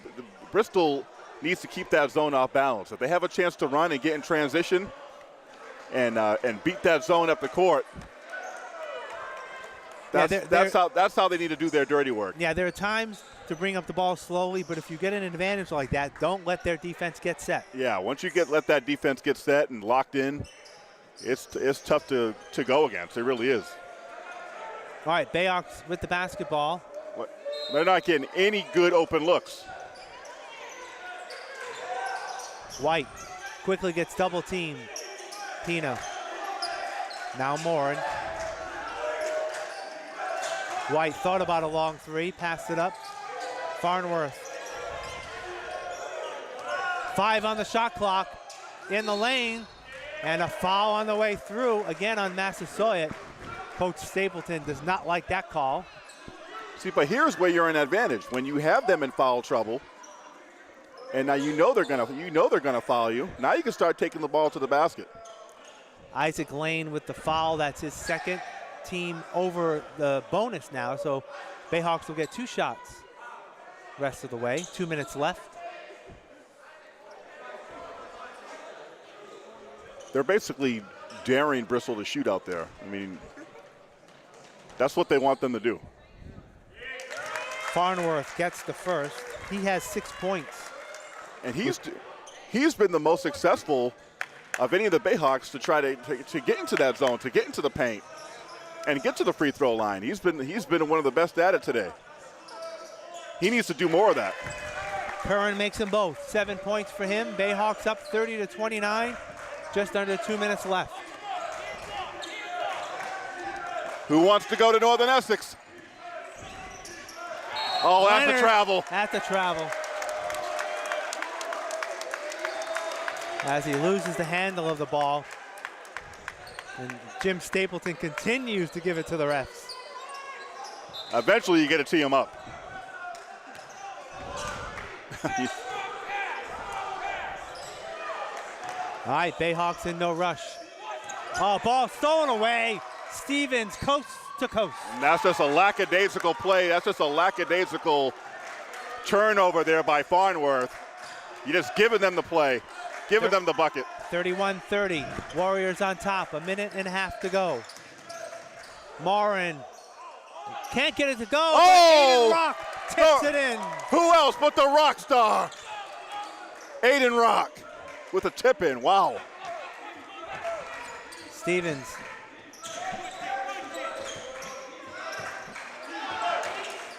Bristol needs to keep that zone off balance. If they have a chance to run and get in transition and beat that zone up the court, that's how they need to do their dirty work. Yeah, there are times to bring up the ball slowly, but if you get an advantage like that, don't let their defense get set. Yeah, once you let that defense get set and locked in, it's tough to go against. It really is. All right, Bayhawks with the basketball. They're not getting any good open looks. White quickly gets double teamed. Pina. Now Morin. White thought about a long 3, passed it up. Farnworth. 5 on the shot clock, in the lane, and a foul on the way through, again on Massasoit. Coach Stapleton does not like that call. See, but here's where you're in advantage. When you have them in foul trouble, and now you know they're gonna foul you, now you can start taking the ball to the basket. Isaac Lane with the foul. That's his second team over the bonus now, so Bayhawks will get 2 shots rest of the way. 2 minutes left. They're basically daring Bristol to shoot out there. I mean, that's what they want them to do. Farnworth gets the first. He has 6 points. And he's been the most successful of any of the Bayhawks to try to get into that zone, to get into the paint. and get to the free throw line. He's been one of the best at it today. He needs to do more of that. Curran makes them both. 7 points for him. Bayhawks up 30-29. Just under 2 minutes left. Who wants to go to Northern Essex? Oh, at the travel. At the travel. As he loses the handle of the ball. And Jim Stapleton continues to give it to the refs. Eventually you get to tee him up. All right, Bayhawks in no rush. Oh, ball stolen away. Stevens coast to coast. And that's just a lackadaisical play. That's just a lackadaisical turnover there by Farnworth. You're just giving them the play, giving them the bucket. 31-30. Warriors on top. 1.5 minutes to go. Morin can't get it to go. Oh! Aiden Rock tips it in. Who else but the rock star? Aiden Rock with a tip in. Wow. Stevens.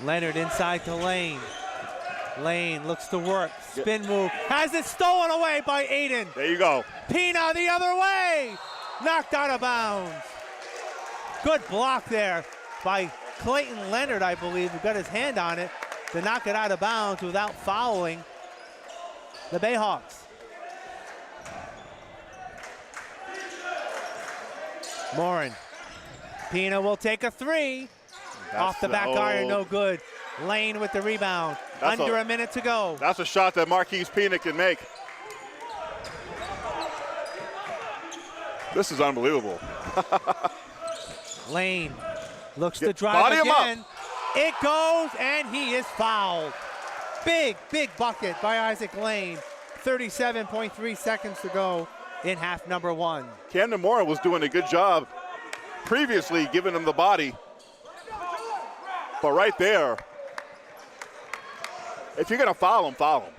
Leonard inside to Lane. Lane looks to work. Spin move. Has it stolen away by Aiden. There you go. Pina the other way. Knocked out of bounds. Good block there by Clayton Leonard, I believe, who got his hand on it to knock it out of bounds without fouling the Bayhawks. Morin. Pina will take a three. Off the back iron, no good. Lane with the rebound. Under a minute to go. That's a shot that Marquise Pina can make. This is unbelievable. Lane looks to drive again. It goes, and he is fouled. Big bucket by Isaac Lane. 37.3 seconds to go in half number one. Camden Moore was doing a good job previously giving him the body. But right there, if you're going to foul him, foul him.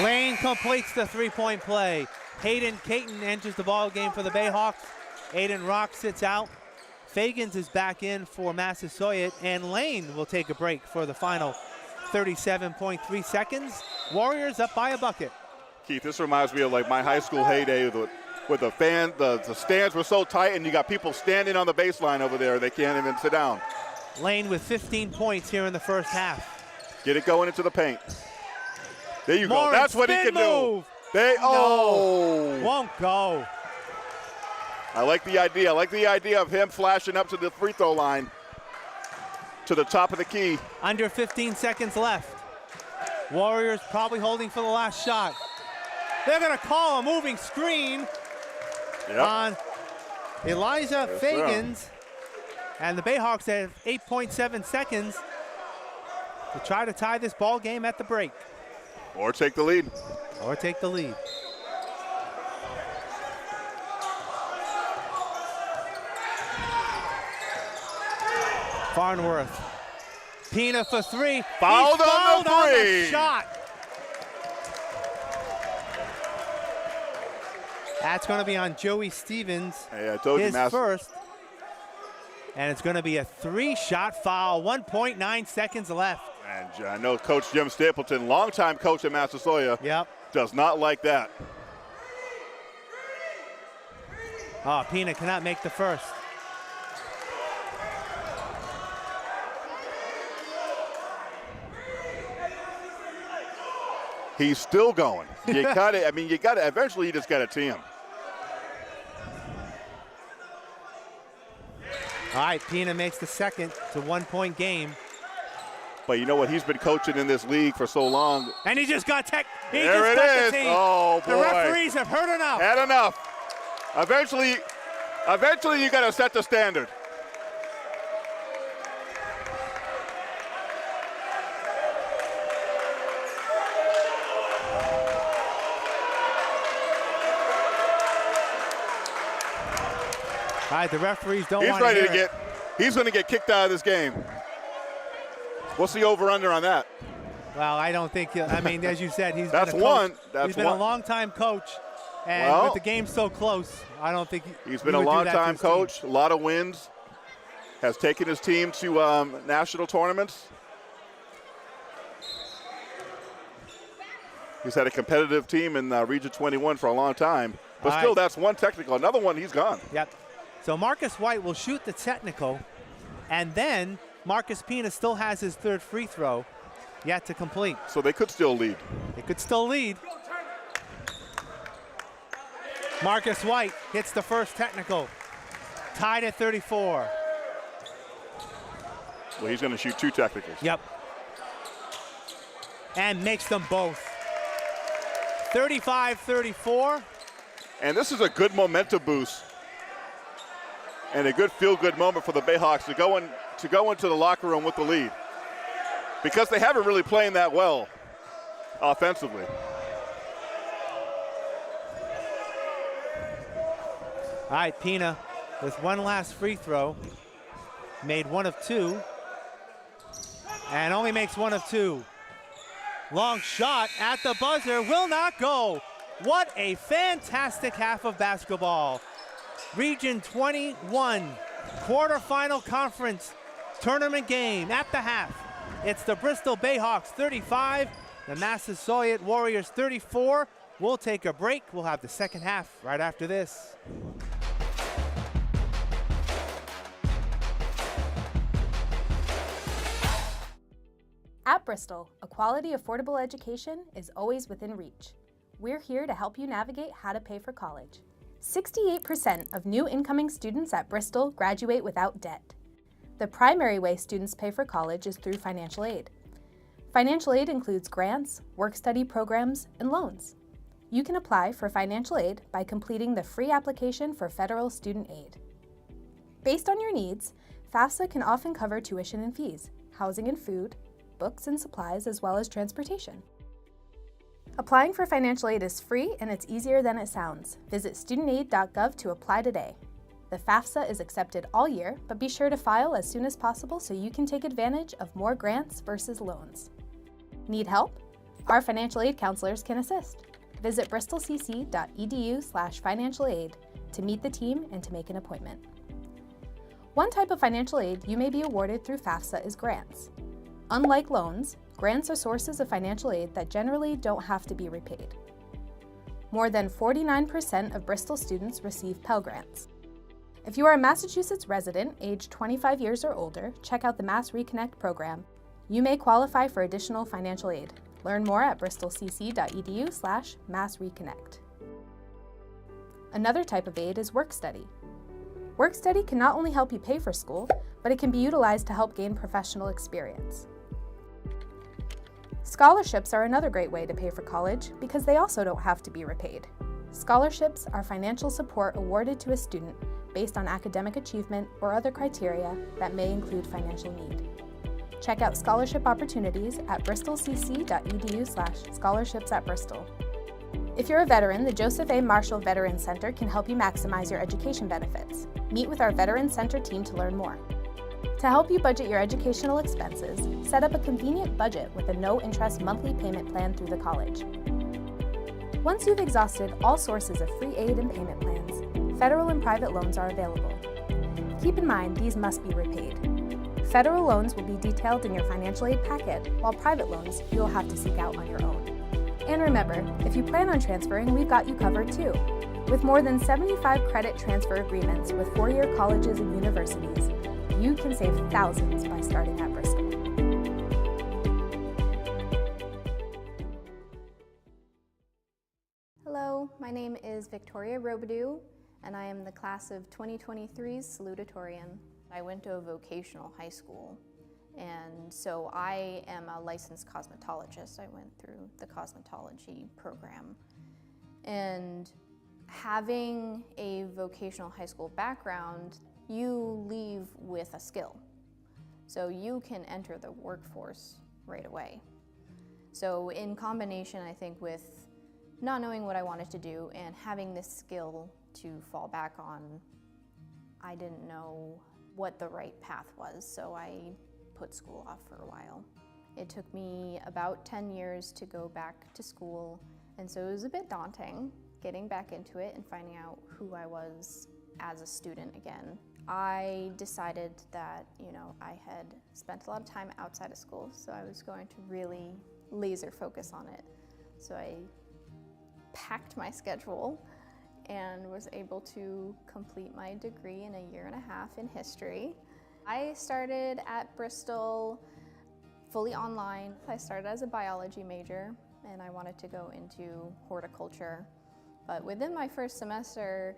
Lane completes the three-point play. Hayden Caton enters the ball game for the Bayhawks. Aiden Rock sits out. Fagans is back in for Massasoit, and Lane will take a break for the final 37.3 seconds. Warriors up by a bucket. Keith, this reminds me of like my high school heyday with the fan. The stands were so tight, and you got people standing on the baseline over there. They can't even sit down. Lane with 15 points here in the first half. Get it going into the paint. There you Morin, go. That's what he can move. do. No, won't go. I like the idea. I like the idea of him flashing up to the free throw line, to the top of the key. Under 15 seconds left. Warriors probably holding for the last shot. They're going to call a moving screen on Elijah Fagans. And the Bayhawks have 8.7 seconds to try to tie this ball game at the break. Or take the lead. Or take the lead. Farnworth. Pina for three. Fouled on the three. Shot. That's going to be on Joey Stevens. Hey, I told his you, first. And it's going to be a three-shot foul. 1.9 seconds left. And I know Coach Jim Stapleton, longtime coach at Massasoit, does not like that. Oh, Pina cannot make the first. He's still going. You got it. I mean, you got to. Eventually, you just got to tee him. All right, Pina makes the second. It's a one-point game. But you know what? He's been coaching in this league for so long. And he just got There it is. Oh, boy. The referees have heard enough. Had enough. Eventually, you got to set the standard. All right, the referees don't want to hear it. He's going to get kicked out of this game. What's the over-under on that? Well, I don't think, I mean, as you said, he's That's been a coach. one. That's he's been one. a long-time coach, and Well, with the game so close, I don't think he's he been a would do that to long-time his team. coach, a lot of wins, has taken his team to national tournaments. He's had a competitive team in Region 21 for a long time, but All still, right. that's one technical. Another one, he's gone. Yep. So Marcus White will shoot the technical, and then Marcus Pina still has his third free throw yet to complete. So they could still lead. They could still lead. Marcus White hits the first technical, tied at 34. Well, he's going to shoot two technicals. Yep. And makes them both. 35-34. And this is a good momentum boost and a good feel-good moment for the Bayhawks to go into the locker room with the lead, because they haven't really played that well offensively. All right, Pina with one last free throw. Made one of two. And only makes one of two. Long shot at the buzzer, will not go. What a fantastic half of basketball. Region 21 quarterfinal conference tournament game at the half. It's the Bristol Bayhawks 35, the Massasoit Warriors 34. We'll take a break. We'll have the second half right after this. At Bristol, a quality, affordable education is always within reach. We're here to help you navigate how to pay for college. 68% of new incoming students at Bristol graduate without debt. The primary way students pay for college is through financial aid. Financial aid includes grants, work-study programs, and loans. You can apply for financial aid by completing the free application for federal student aid. Based on your needs, FAFSA can often cover tuition and fees, housing and food, books and supplies, as well as transportation. Applying for financial aid is free and it's easier than it sounds. Visit studentaid.gov to apply today. The FAFSA is accepted all year, but be sure to file as soon as possible so you can take advantage of more grants versus loans. Need help? Our financial aid counselors can assist. Visit bristolcc.edu/financial aid to meet the team and to make an appointment. One type of financial aid you may be awarded through FAFSA is grants. Unlike loans, grants are sources of financial aid that generally don't have to be repaid. More than 49% of Bristol students receive Pell Grants. If you are a Massachusetts resident aged 25 years or older, check out the Mass Reconnect program. You may qualify for additional financial aid. Learn more at bristolcc.edu/massreconnect. Another type of aid is work study. Work study can not only help you pay for school, but it can be utilized to help gain professional experience. Scholarships are another great way to pay for college because they also don't have to be repaid. Scholarships are financial support awarded to a student based on academic achievement or other criteria that may include financial need. Check out scholarship opportunities at bristolcc.edu/scholarships@bristol. If you're a veteran, the Joseph A. Marshall Veterans Center can help you maximize your education benefits. Meet with our Veterans Center team to learn more. To help you budget your educational expenses, set up a convenient budget with a no-interest monthly payment plan through the college. Once you've exhausted all sources of free aid and payment plans, federal and private loans are available. Keep in mind these must be repaid. Federal loans will be detailed in your financial aid packet, while private loans you'll have to seek out on your own. And remember, if you plan on transferring, we've got you covered too. With more than 75 credit transfer agreements with four-year colleges and universities, you can save thousands by starting at Bristol. Hello, my name is Victoria Robidoux, and I am the class of 2023's salutatorian. I went to a vocational high school, and so I am a licensed cosmetologist. I went through the cosmetology program. And having a vocational high school background, you leave with a skill. So you can enter the workforce right away. So in combination, I think, with not knowing what I wanted to do and having this skill to fall back on, I didn't know what the right path was, so I put school off for a while. It took me about 10 years to go back to school, and so it was a bit daunting getting back into it and finding out who I was as a student again. I decided that, I had spent a lot of time outside of school, so I was going to really laser focus on it. So I packed my schedule and was able to complete my degree in 1.5 years in history. I started at Bristol fully online. I started as a biology major and I wanted to go into horticulture. But within my first semester,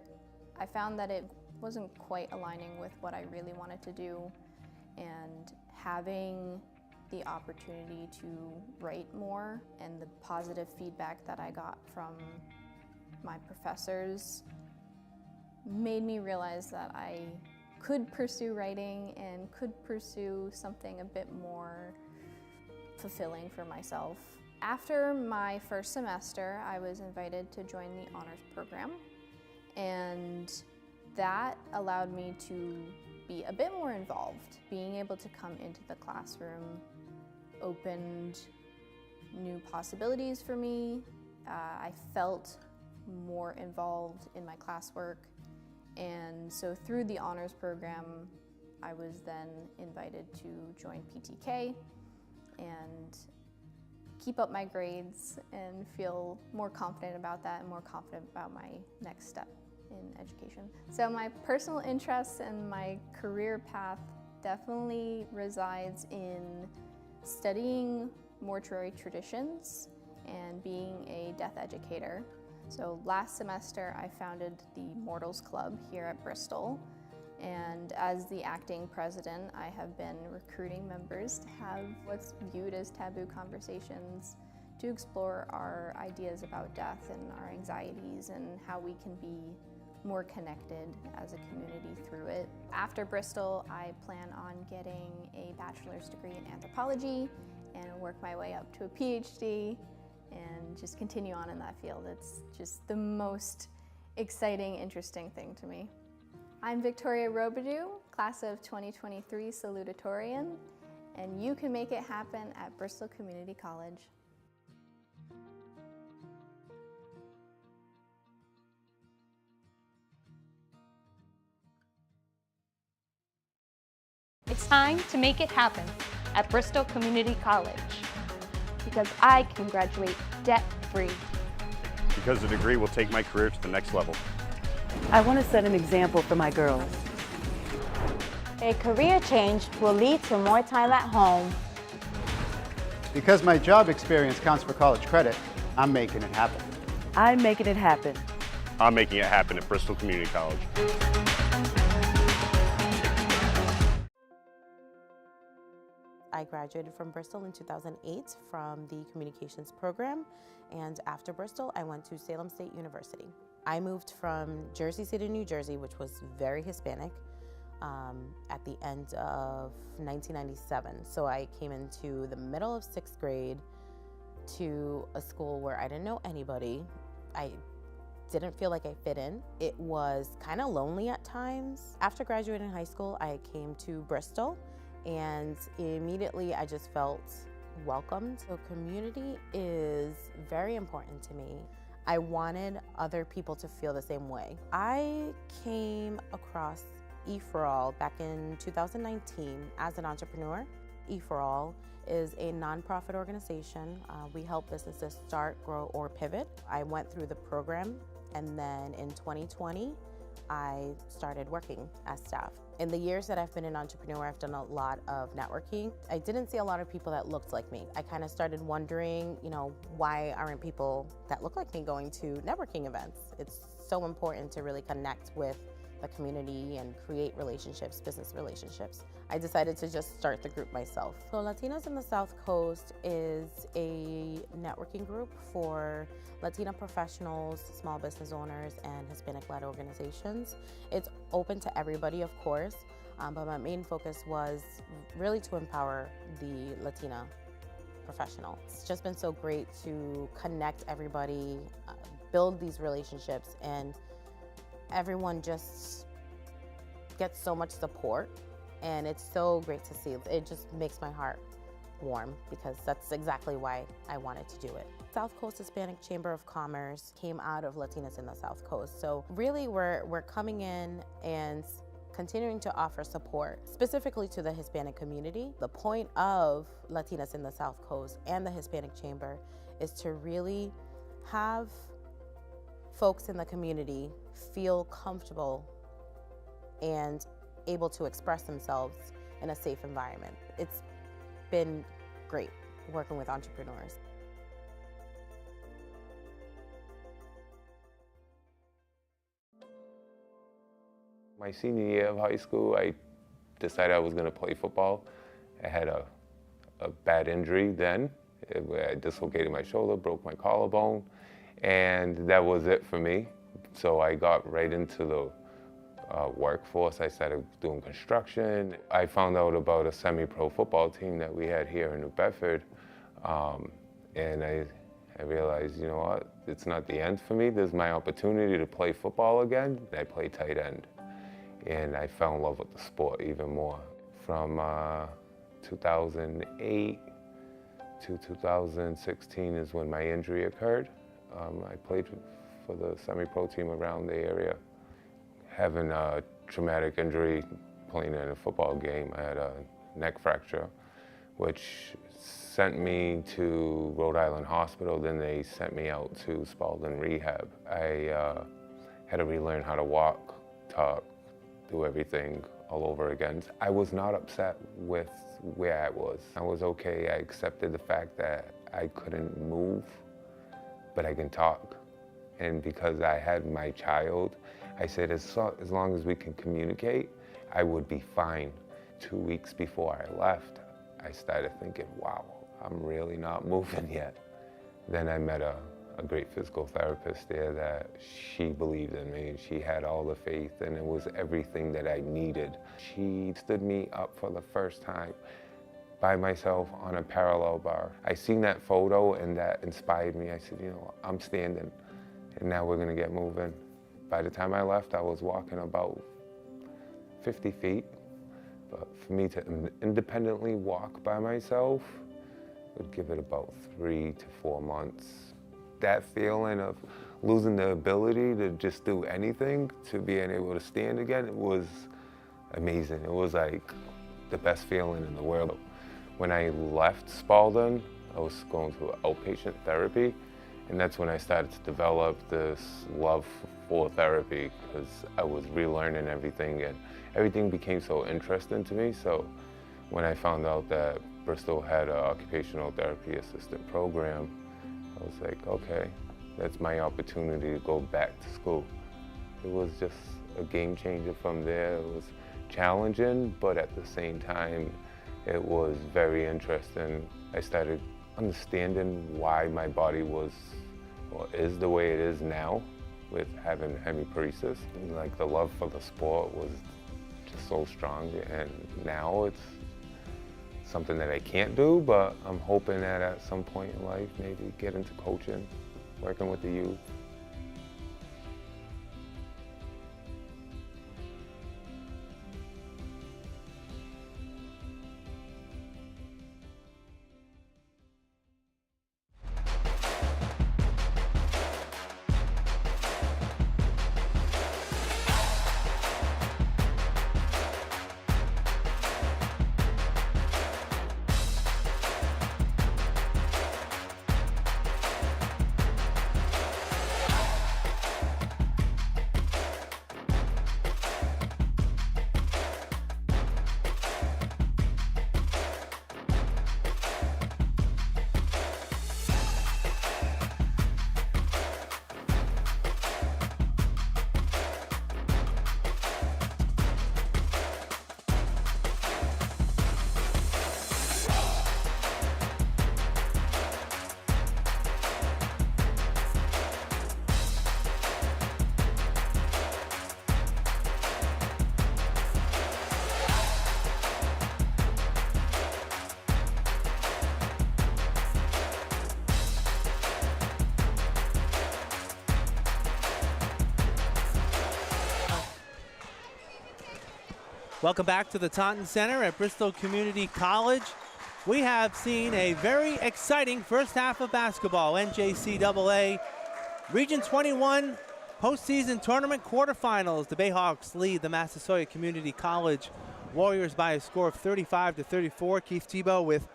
I found that it wasn't quite aligning with what I really wanted to do, and having the opportunity to write more and the positive feedback that I got from my professors made me realize that I could pursue writing and could pursue something a bit more fulfilling for myself. After my first semester, I was invited to join the honors program, and that allowed me to be a bit more involved. Being able to come into the classroom opened new possibilities for me. I felt more involved in my classwork, and so through the honors program, I was then invited to join PTK and keep up my grades and feel more confident about that and more confident about my next step in education. So my personal interests and my career path definitely resides in studying mortuary traditions and being a death educator. So last semester I founded the Mortals Club here at Bristol, and as the acting president I have been recruiting members to have what's viewed as taboo conversations to explore our ideas about death and our anxieties and how we can be more connected as a community through it. After Bristol, I plan on getting a bachelor's degree in anthropology and work my way up to a PhD and just continue on in that field. It's just the most exciting, interesting thing to me. I'm Victoria Robidoux, class of 2023 salutatorian, and you can make it happen at Bristol Community College. It's time to make it happen at Bristol Community College, because I can graduate debt-free. Because the degree will take my career to the next level. I want to set an example for my girls. A career change will lead to more time at home. Because my job experience counts for college credit, I'm making it happen. I'm making it happen. I'm making it happen at Bristol Community College. I graduated from Bristol in 2008 from the communications program, and after Bristol I went to Salem State University. I moved from Jersey City, New Jersey, which was very Hispanic, at the end of 1997. So I came into the middle of 6th grade to a school where I didn't know anybody. I didn't feel like I fit in. It was kind of lonely at times. After graduating high school, I came to Bristol, and immediately I just felt welcomed. So community is very important to me. I wanted other people to feel the same way. I came across E4All back in 2019 as an entrepreneur. E4All is a nonprofit organization. We help businesses start, grow, or pivot. I went through the program, and then in 2020, I started working as staff. In the years that I've been an entrepreneur, I've done a lot of networking. I didn't see a lot of people that looked like me. I kind of started wondering, why aren't people that look like me going to networking events? It's so important to really connect with the community and create relationships, business relationships. I decided to just start the group myself. So Latinos in the South Coast is a networking group for Latina professionals, small business owners, and Hispanic-led organizations. It's open to everybody, of course, but my main focus was really to empower the Latina professional. It's just been so great to connect everybody, build these relationships, and everyone just gets so much support, and it's so great to see. It just makes my heart warm, because that's exactly why I wanted to do it. South Coast Hispanic Chamber of Commerce came out of Latinas in the South Coast. So really we're coming in and continuing to offer support specifically to the Hispanic community. The point of Latinas in the South Coast and the Hispanic Chamber is to really have folks in the community feel comfortable and able to express themselves in a safe environment. It's been great working with entrepreneurs. My senior year of high school, I decided I was going to play football. I had a bad injury then, where I dislocated my shoulder, broke my collarbone, and that was it for me. So I got right into the workforce. I started doing construction. I found out about a semi-pro football team that we had here in New Bedford, and I realized, you know what, it's not the end for me. There's my opportunity to play football again. I played tight end, and I fell in love with the sport even more. From 2008 to 2016 is when my injury occurred. I played for the semi-pro team around the area. Having a traumatic injury playing in a football game, I had a neck fracture, which sent me to Rhode Island Hospital. Then they sent me out to Spalding Rehab. I had to relearn how to walk, talk, do everything all over again. I was not upset with where I was. I was okay. I accepted the fact that I couldn't move, but I can talk. And because I had my child, I said, as long as we can communicate, I would be fine. 2 weeks before I left, I started thinking, wow, I'm really not moving yet. Then I met a great physical therapist there that she believed in me. She had all the faith, and it was everything that I needed. She stood me up for the first time by myself on a parallel bar. I seen that photo, and that inspired me. I said, you know, I'm standing, and now we're gonna get moving. By the time I left, I was walking about 50 feet. But for me to independently walk by myself, would give it about 3 to 4 months. That feeling of losing the ability to just do anything, to being able to stand again, it was amazing. It was like the best feeling in the world. When I left Spalding, I was going through outpatient therapy, and that's when I started to develop this love for therapy, because I was relearning everything, and everything became so interesting to me. So when I found out that Bristol had an occupational therapy assistant program, I was like, okay, that's my opportunity to go back to school. It was just a game changer from there. It was challenging, but at the same time, it was very interesting. I started understanding why my body was, or is the way it is now with having hemiparesis. Like, the love for the sport was just so strong, and now it's something that I can't do, but I'm hoping that at some point in life, maybe get into coaching, working with the youth. Welcome back to the Taunton Center at Bristol Community College. we have seen a very exciting first half of basketball. NJCAA Region 21 postseason tournament quarterfinals. The Bayhawks lead the Massasoit Community College Warriors by a score of 35-34. Keith Tebow with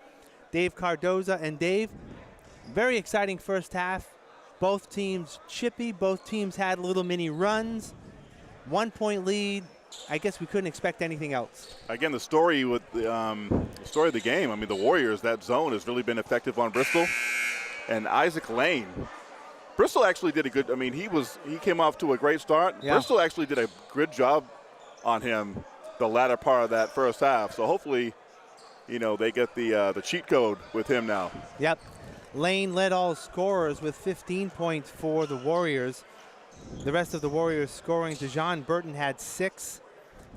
Dave Cardoza. And Dave, very exciting first half. Both teams chippy. Both teams had little mini runs. 1 point lead. I guess we couldn't expect anything else. Again, the story with the story of the game. I mean, the Warriors, that zone has really been effective on Bristol. And Isaac Lane, Bristol actually did a good. I mean, he came off to a great start. Yeah. Bristol actually did a good job on him the latter part of that first half. So hopefully, you know, they get the cheat code with him now. Yep. Lane led all scorers with 15 points for the Warriors. The rest of the Warriors scoring, DeJohn Burton had 6.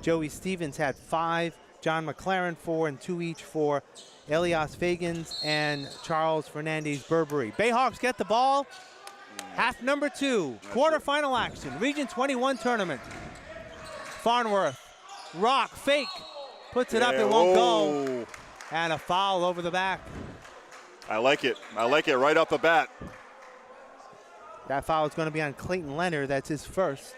Joey Stevens had 5. John McLaren 4, and 2 each for Elias Fagans and Charles Fernandez-Burberry. Bayhawks get the ball. Half number 2, quarterfinal action, Region 21 tournament. Farnworth, rock, fake, puts it up, it won't go. And a foul over the back. I like it. I like it right off the bat. That foul is going to be on Clayton Leonard. That's his first.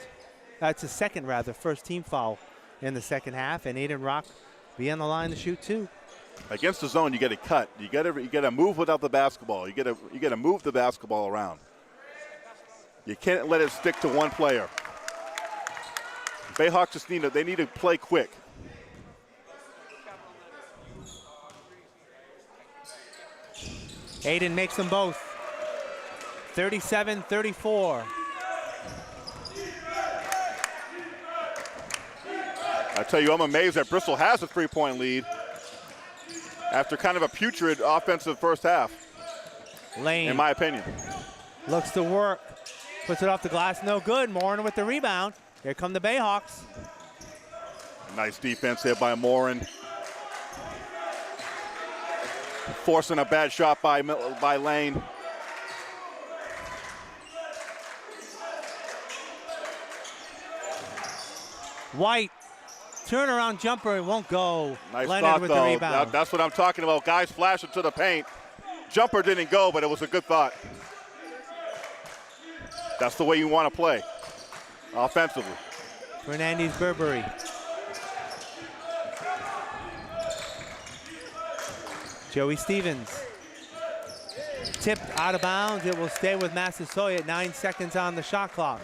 That's his second, rather, first team foul in the second half. And Aiden Rock be on the line to shoot 2. Against the zone, you get to cut. You got to move without the basketball. You got to move the basketball around. You can't let it stick to one player. Bayhawks just need to play quick. Aiden makes them both. 37-34. I tell you, I'm amazed that Bristol has a 3-point lead after kind of a putrid offensive first half. Lane, in my opinion, looks to work. Puts it off the glass, no good. Morin with the rebound. Here come the Bayhawks. Nice defense here by Morin. Forcing a bad shot by Lane. White, turnaround jumper, it won't go. Nice Leonard thought, with though. the rebound. That's what I'm talking about. Guys flashing to the paint. Jumper didn't go, but it was a good thought. That's the way you want to play offensively. Fernandez-Burberry. Joey Stevens. Tipped out of bounds. It will stay with Massasoit. 9 seconds on the shot clock.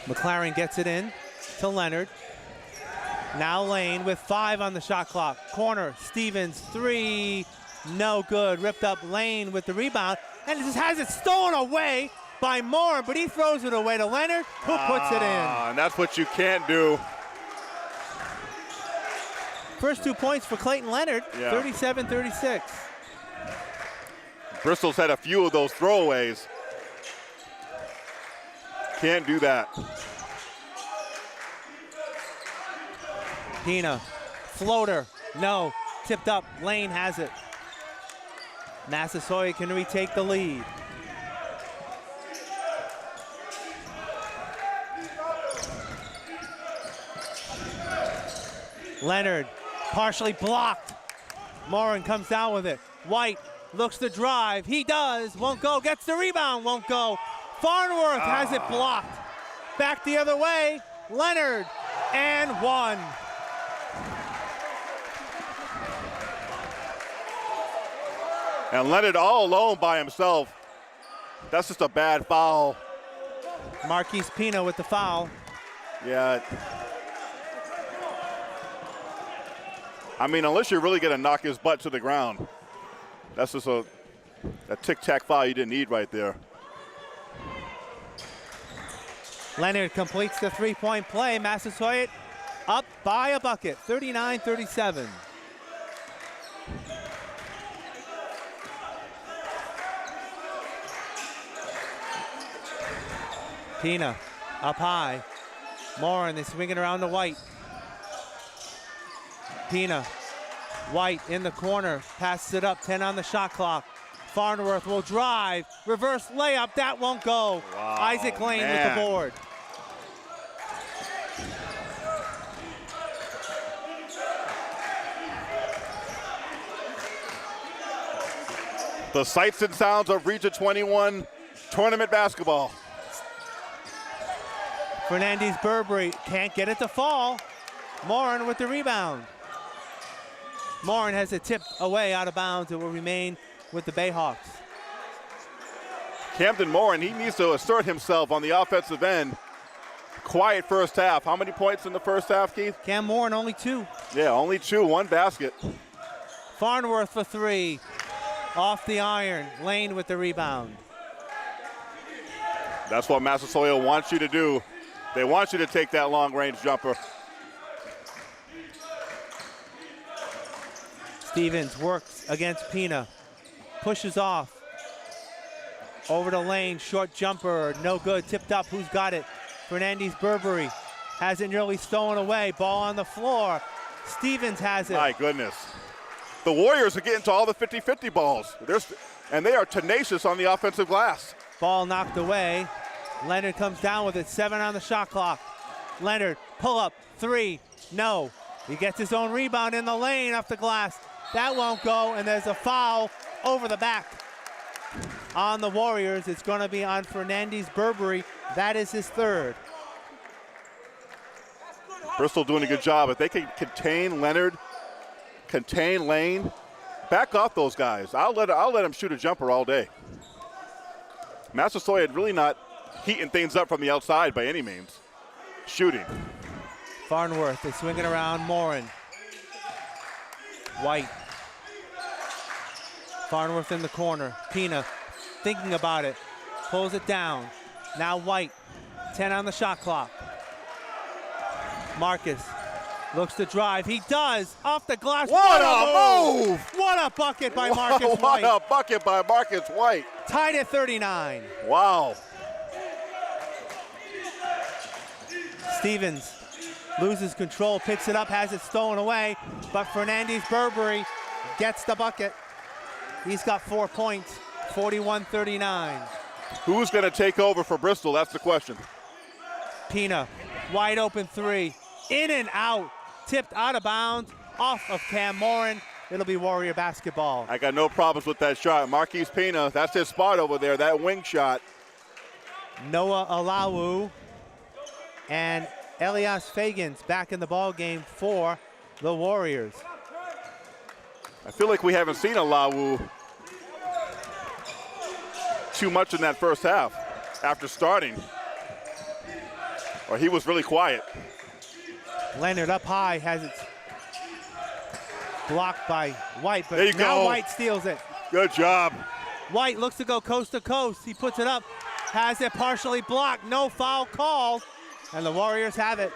McLaren gets it in to Leonard. Now Lane with 5 on the shot clock. Corner, Stevens, 3, no good. Ripped up. Lane with the rebound, and it just has it stolen away by Moore, but he throws it away to Leonard, who puts it in. And that's what you can't do. First 2 points for Clayton Leonard, 37-36. Bristol's had a few of those throwaways. Can't do that. Pina, floater, no, tipped up. Lane has it. Massasoit can retake the lead. Leonard, partially blocked. Morin comes down with it. White looks to drive. He does, won't go, gets the rebound, won't go. Farnworth has it blocked. Back the other way, Leonard, and 1. And Leonard all alone by himself. That's just a bad foul. Marquise Pina with the foul. Yeah. I mean, unless you're really going to knock his butt to the ground. That's just a tic-tac foul you didn't need right there. Leonard completes the 3-point play. Massasoit up by a bucket, 39-37. Pina up high. Morin is swinging around to White. Pina, White in the corner, passes it up, 10 on the shot clock. Farnworth will drive, reverse layup, that won't go. Wow, Isaac Lane man. with the board. The sights and sounds of Region 21 tournament basketball. Fernandez Burberry can't get it to fall. Morin with the rebound. Morin has it tipped away out of bounds. It will remain with the Bayhawks. Camden Morin, he needs to assert himself on the offensive end. Quiet first half. How many points in the first half, Keith? Cam Morin, only 2. Yeah, only 2, 1 basket. Farnworth for 3. Off the iron. Lane with the rebound. That's what Massasoit wants you to do. They want you to take that long-range jumper. Stevens works against Pina. Pushes off. Over to Lane, short jumper, no good, tipped up, who's got it? Fernandez Burberry has it nearly stolen away, ball on the floor. Stevens has it. My goodness. The Warriors are getting to all the 50-50 balls. And they are tenacious on the offensive glass. Ball knocked away. Leonard comes down with it, 7 on the shot clock. Leonard, pull up, 3, no. He gets his own rebound in the lane off the glass. That won't go, and there's a foul over the back. On the Warriors, it's going to be on Fernandez Burberry. That is his 3rd. Bristol doing a good job. If they can contain Leonard, contain Lane, back off those guys. I'll let them shoot a jumper all day. Massasoit really not heating things up from the outside by any means. Shooting. Farnworth is swinging around Morin. White. Farnworth in the corner. Pina thinking about it. Pulls it down. Now White. 10 on the shot clock. Marcus looks to drive. He does. Off the glass. What a move! What a bucket by Marcus White. What a bucket by Marcus White. Tied at 39. Wow. Stevens loses control, picks it up, has it stolen away, but Fernandez Burberry gets the bucket. He's got 4 points, 41-39. Who's going to take over for Bristol? That's the question. Pina, wide open 3, in and out, tipped out of bounds, off of Cam Morin. It'll be Warrior basketball. I got no problems with that shot. Marquise Pina, that's his spot over there, that wing shot. Noah Alawu and Elias Fagans back in the ball game for the Warriors. I feel like we haven't seen Alawu too much in that first half after starting. Or he was really quiet. Leonard up high, has it blocked by White, but there you now go. White steals it. Good job. White looks to go coast to coast. He puts it up, has it partially blocked, no foul called, and the Warriors have it.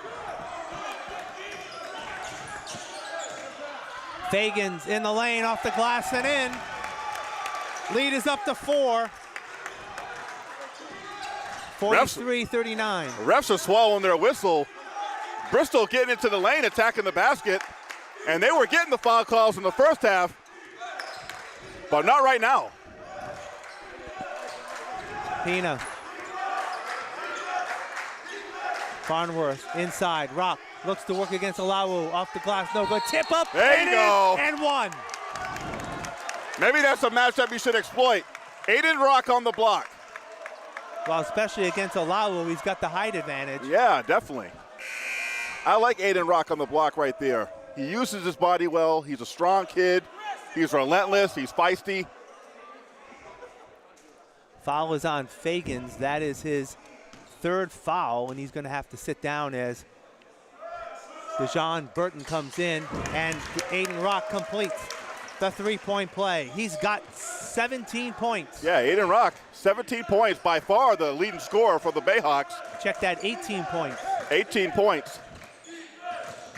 Fagans in the lane, off the glass and in. Lead is up to 4. 43-39. Refs are swallowing their whistle. Bristol getting into the lane, attacking the basket, and they were getting the foul calls in the first half, but not right now. Pina. Farnworth inside, Rock looks to work against Alawu, off the glass, no good, tip up, there you go. And 1. Maybe that's a matchup you should exploit. Aiden Rock on the block. Well, especially against Alawu, he's got the height advantage. Yeah, definitely. I like Aiden Rock on the block right there. He uses his body well. He's a strong kid. He's relentless. He's feisty. Foul is on Fagans. That is his 3rd foul, and he's going to have to sit down as DeJohn Burton comes in, and Aiden Rock completes the 3-point play. He's got 17 points. Yeah, Aiden Rock, 17 points, by far the leading scorer for the Bayhawks. Check that, 18 points. 18 points.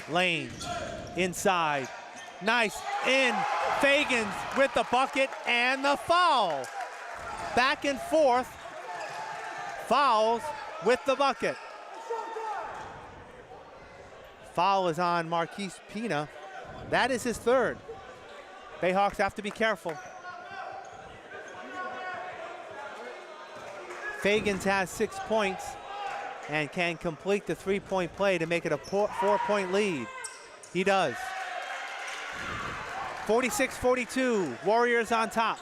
Lane, inside, nice, in, Fagans with the bucket and the foul. Back and forth, fouls with the bucket. Foul is on Marquise Pina. That is his 3rd. Bayhawks have to be careful. Fagans has 6 points and can complete the three-point play to make it a 4-point lead. He does. 46-42, Warriors on top.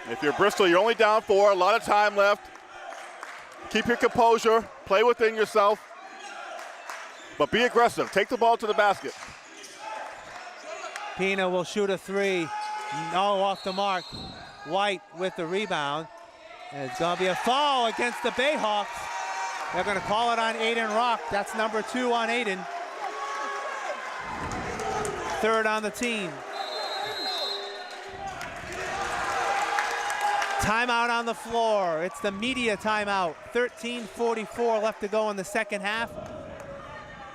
If you're Bristol, you're only down 4, a lot of time left. Keep your composure, play within yourself, but be aggressive. Take the ball to the basket. Pina will shoot a 3. No, off the mark. White with the rebound. And it's going to be a foul against the Bayhawks. They're going to call it on Aiden Rock. That's number 2 on Aiden. Third on the team. Timeout on the floor. It's the media timeout. 13:44 left to go in the second half.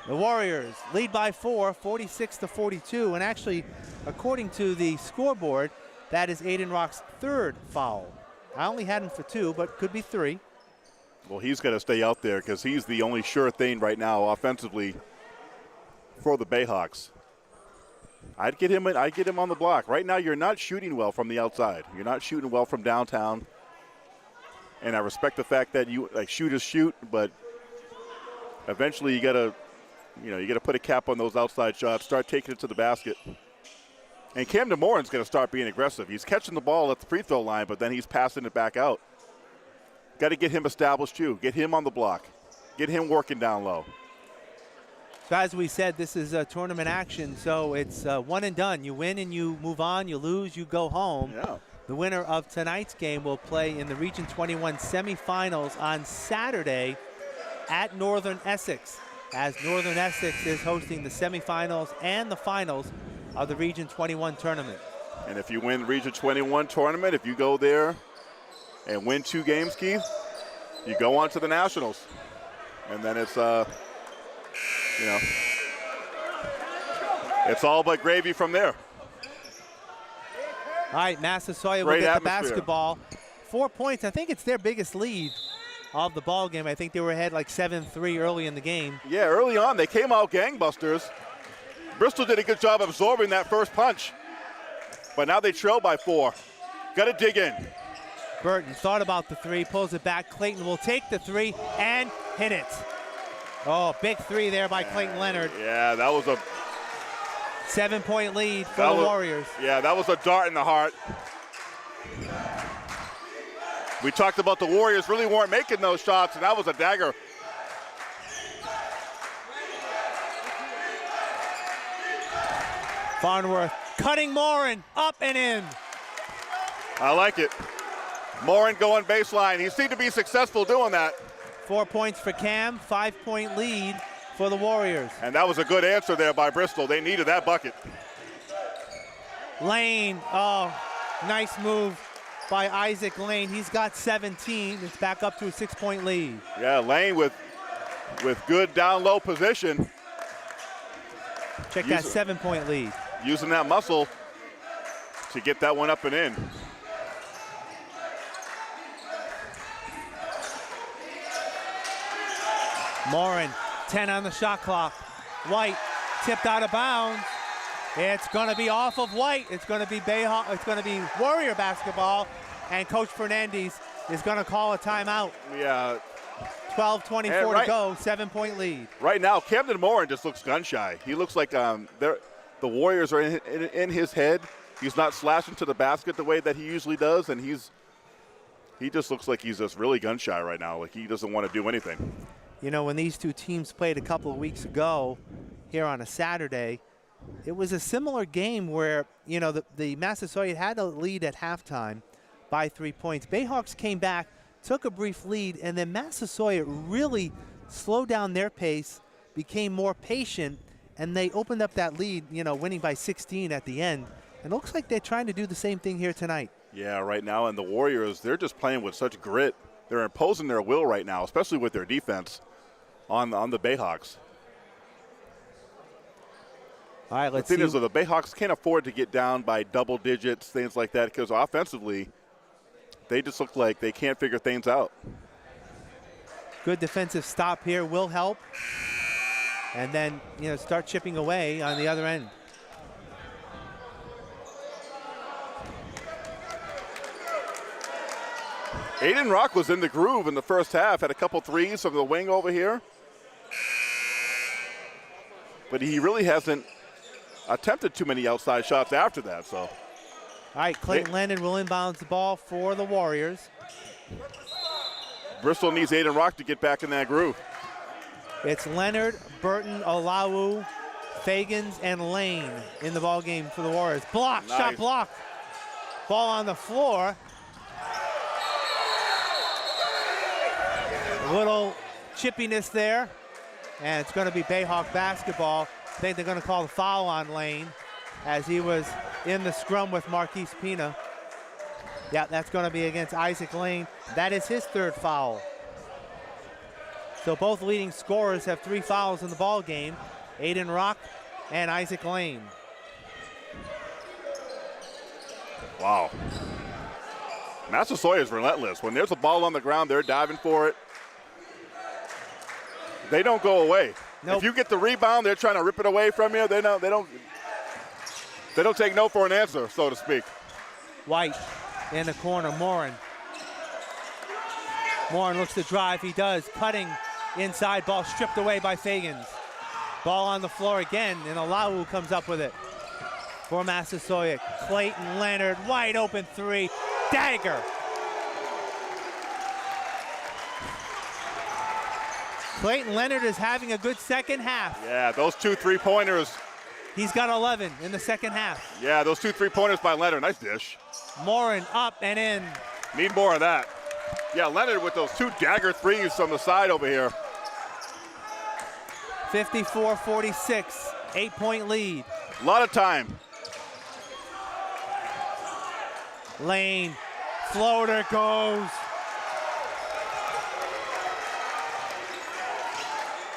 The Warriors lead by 4, 46-42. And actually, according to the scoreboard, that is Aiden Rock's 3rd foul. I only had him for 2, but could be 3. Well, he's got to stay out there because he's the only sure thing right now offensively for the Bayhawks. I'd get him on the block. Right now, you're not shooting well from the outside. You're not shooting well from downtown. And I respect the fact that you shooters shoot, but eventually you got to put a cap on those outside shots. Start taking it to the basket. And Camden Morin's going to start being aggressive. He's catching the ball at the free throw line, but then he's passing it back out. Got to get him established too. Get him on the block. Get him working down low. So as we said, this is a tournament action, so it's one and done. You win and you move on. You lose, you go home. Yeah. The winner of tonight's game will play in the Region 21 semifinals on Saturday at Northern Essex, as Northern Essex is hosting the semifinals and the finals of the Region 21 tournament. And if you win the Region 21 tournament, if you go there and win 2 games, Keith, you go on to the Nationals. And then it's, it's all but gravy from there. All right, Massasoit will Great get the atmosphere. basketball. 4 points. I think it's their biggest lead of the ball game. I think they were ahead like 7-3 early in the game. Yeah, early on they came out gangbusters. Bristol did a good job absorbing that first punch. But now they trail by 4. Got to dig in. Burton thought about the 3, pulls it back. Clayton will take the 3 and hit it. Oh, big 3 there by Clayton Leonard. Yeah, that was a 7-point lead for the Warriors. Yeah, that was a dart in the heart. We talked about the Warriors really weren't making those shots, and that was a dagger. Farnworth cutting Morin, up and in. I like it. Morin going baseline. He seemed to be successful doing that. 4 points for Cam, 5-point lead for the Warriors. And that was a good answer there by Bristol. They needed that bucket. Lane, oh, nice move by Isaac Lane. He's got 17. It's back up to a 6-point lead. Yeah, Lane with good down low position. Check that 7-point lead. Using that muscle to get that one up and in. Morin, 10 on the shot clock. White tipped out of bounds. It's going to be off of White. It's going to be Bayhawk. It's going to be Warrior basketball, and Coach Fernandez is going to call a timeout. Yeah. 12:24 to go, 7-point lead. Right now, Camden Morin just looks gun shy. He looks like the Warriors are in his head. He's not slashing to the basket the way that he usually does, and he just looks like he's just really gun shy right now. Like he doesn't want to do anything. You know, when these two teams played a couple of weeks ago here on a Saturday, it was a similar game where, you know, the Massasoit had a lead at halftime by 3 points. Bayhawks came back, took a brief lead, and then Massasoit really slowed down their pace, became more patient, and they opened up that lead, you know, winning by 16 at the end. And it looks like they're trying to do the same thing here tonight. Yeah, right now, and the Warriors, they're just playing with such grit. They're imposing their will right now, especially with their defense on the Bayhawks. All right, let's see. The thing is, the Bayhawks can't afford to get down by double digits, things like that, because offensively, they just look like they can't figure things out. Good defensive stop here will help. And then, you know, start chipping away on the other end. Aiden Rock was in the groove in the first half, had a couple threes from the wing over here. But he really hasn't attempted too many outside shots after that. So, all right, Clayton Leonard will inbounds the ball for the Warriors. Bristol needs Aiden Rock to get back in that groove. It's Leonard, Burton, Olawu, Fagans, and Lane in the ball game for the Warriors. Block, Nice. Shot blocked. Ball on the floor. A little chippiness there, and it's going to be Bayhawk basketball. I think they're going to call the foul on Lane as he was in the scrum with Marquise Pina. Yeah, that's going to be against Isaac Lane. That is his third foul. So both leading scorers have 3 fouls in the ball game, Aiden Rock and Isaac Lane. Wow. Massasoit is relentless. When there's a ball on the ground, they're diving for it. They don't go away. Nope. If you get the rebound, they're trying to rip it away from you. They don't take no for an answer, so to speak. White in the corner, Morin. Morin looks to drive, he does. Cutting inside, ball stripped away by Fagans. Ball on the floor again, and Olawu comes up with it for Massasoit. Clayton Leonard, wide open 3, dagger. Clayton Leonard is having a good second half. Yeah, those 2 3-pointers. He's got 11 in the second half. Yeah, those 2 3-pointers by Leonard. Nice dish. Morin up and in. Need more of that. Yeah, Leonard with those 2 dagger threes from the side over here. 54-46, 8-point lead. A lot of time. Lane, floater goes.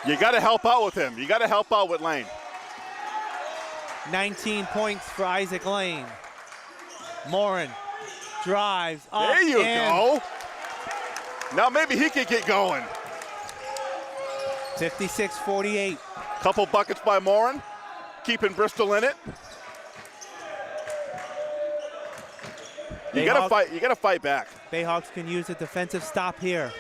You got to help out with him. You got to help out with Lane. 19 points for Isaac Lane. Morin drives up. There you go. Now maybe he can get going. 56-48. Couple buckets by Morin, keeping Bristol in it. You gotta fight. You gotta fight back. Bayhawks can use a defensive stop here.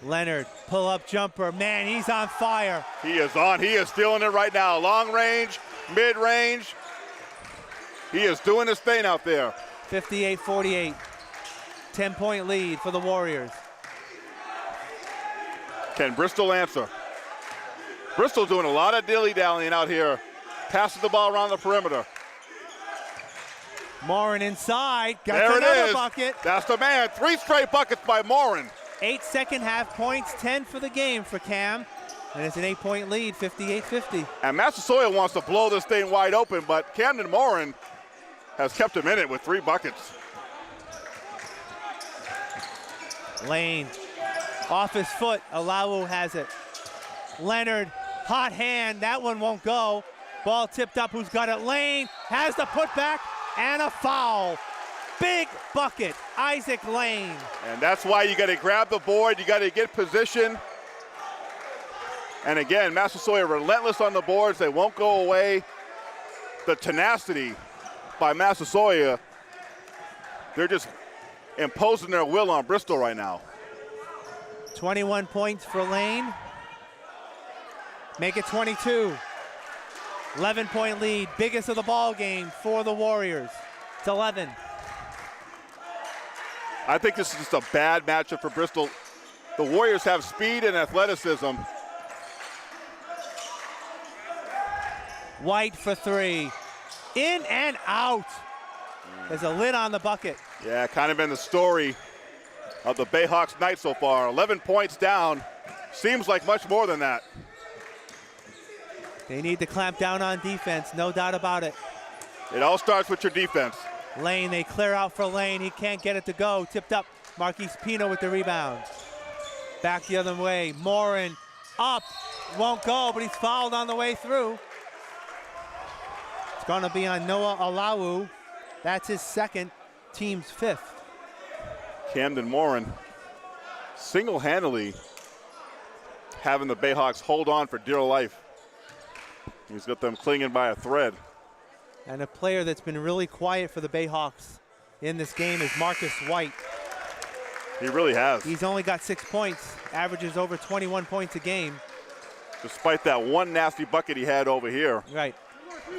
Leonard, pull-up jumper. Man, he's on fire. He is on. He is feeling it right now. Long range, mid range. He is doing his thing out there. 58-48. 10-point lead for the Warriors. Can Bristol answer? Bristol doing a lot of dilly-dallying out here. Passing the ball around the perimeter. Morin inside. Got there another it is. bucket. That's the man. 3 straight buckets by Morin. 8 second half points, 10 for the game for Cam. And it's an 8-point lead, 58-50. And Massasoit wants to blow this thing wide open, but Camden Morin has kept him in it with 3 buckets. Lane, off his foot, Olawu has it. Leonard, hot hand, that one won't go. Ball tipped up, who's got it? Lane has the putback and a foul. Big bucket, Isaac Lane. And that's why you got to grab the board, you got to get position. And again, Massasoit are relentless on the boards, they won't go away. The tenacity by Massasoit, they're just imposing their will on Bristol right now. 21 points for Lane. Make it 22. 11-point lead, biggest of the ball game for the Warriors. It's 11. I think this is just a bad matchup for Bristol. The Warriors have speed and athleticism. White for 3. In and out. There's a lid on the bucket. Yeah, kind of been the story of the Bayhawks night so far. 11 points down. Seems like much more than that. They need to clamp down on defense, no doubt about it. It all starts with your defense. Lane, they clear out for Lane. He can't get it to go. Tipped up. Marquise Pino with the rebound. Back the other way. Morin up. Won't go, but he's fouled on the way through. It's going to be on Noah Olawu. That's his second, team's 5th. Camden Morin single-handedly having the Bayhawks hold on for dear life. He's got them clinging by a thread. And a player that's been really quiet for the Bayhawks in this game is Marcus White. He really has. He's only got 6 points, averages over 21 points a game. Despite that one nasty bucket he had over here. Right.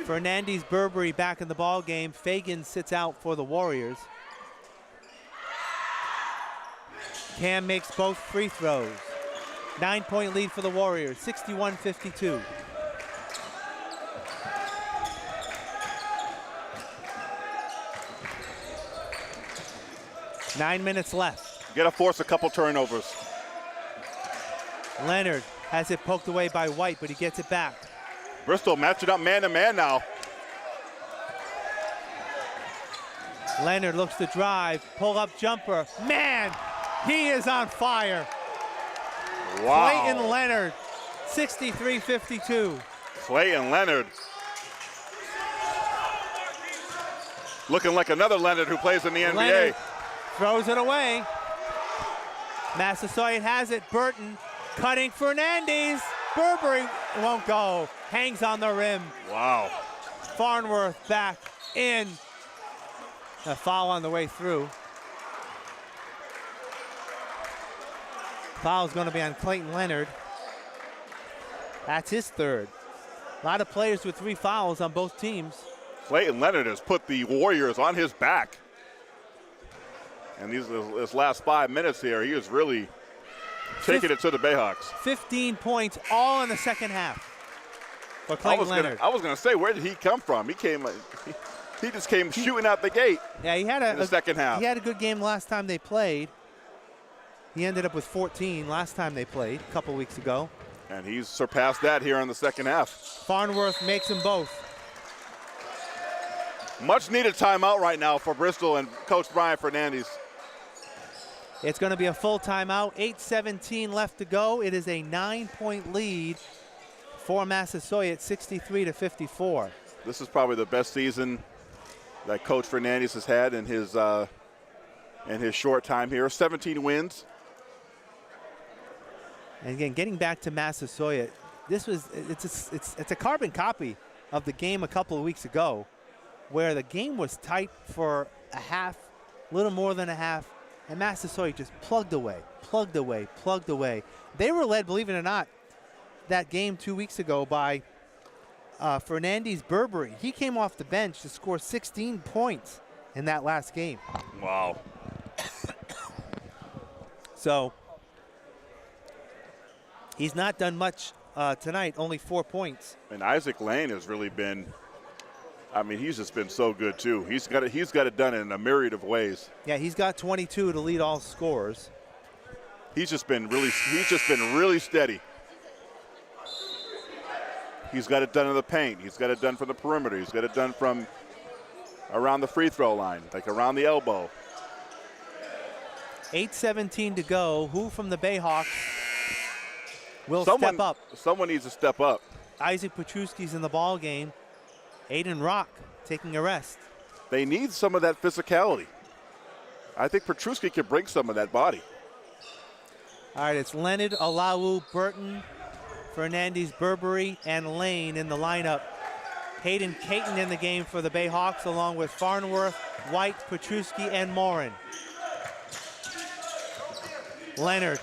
Fernandez Burberry back in the ball game. Fagan sits out for the Warriors. Cam makes both free throws. 9-point lead for the Warriors, 61-52. Nine minutes left. Got to force a couple turnovers. Leonard has it poked away by White, but he gets it back. Bristol matching up man-to-man now. Leonard looks to drive, pull-up jumper. Man, he is on fire. Wow. Clayton Leonard, 63-52. Clayton Leonard. Looking like another Leonard who plays in the NBA. Leonard throws it away. Massasoit has it. Burton cutting Fernandez. Burberry won't go. Hangs on the rim. Wow. Farnworth back in. A foul on the way through. Foul's going to be on Clayton Leonard. That's his third. A lot of players with 3 fouls on both teams. Clayton Leonard has put the Warriors on his back. And this last 5 minutes here, he is really taking it to the Bayhawks. 15 points, all in the second half for Clayton Leonard. I was going to say, where did he come from? He came, he just came shooting out the gate. Yeah, he had in the second half. He had a good game last time they played. He ended up with 14 last time they played, a couple weeks ago. And he's surpassed that here in the second half. Farnworth makes them both. Much needed timeout right now for Bristol and Coach Brian Fernandez. It's going to be a full timeout. 8:17 left to go. It is a 9-point lead for Massasoit at 63-54. This is probably the best season that Coach Fernandez has had in his short time here. 17 wins. And again, getting back to Massasoit, it's a carbon copy of the game a couple of weeks ago, where the game was tight for a half, little more than a half, and Massasoit just plugged away. They were led, believe it or not, that game 2 weeks ago by Fernandez Burberry. He came off the bench to score 16 points in that last game. Wow. So he's not done much tonight, only 4 points. And Isaac Lane has really been, I mean, he's just been so good too. He's got it done in a myriad of ways. Yeah, he's got 22 to lead all scorers. He's just been really steady. He's got it done in the paint. He's got it done from the perimeter. He's got it done from around the free throw line, like around the elbow. 8:17 to go. Who from the Bayhawks will step up? Someone needs to step up. Isaac Petruski's in the ball game. Aiden Rock taking a rest. They need some of that physicality. I think Petruski can bring some of that body. All right, it's Leonard, Alawu, Burton, Fernandez, Burberry, and Lane in the lineup. Hayden Caton in the game for the Bayhawks, along with Farnworth, White, Petruski, and Morin. Leonard,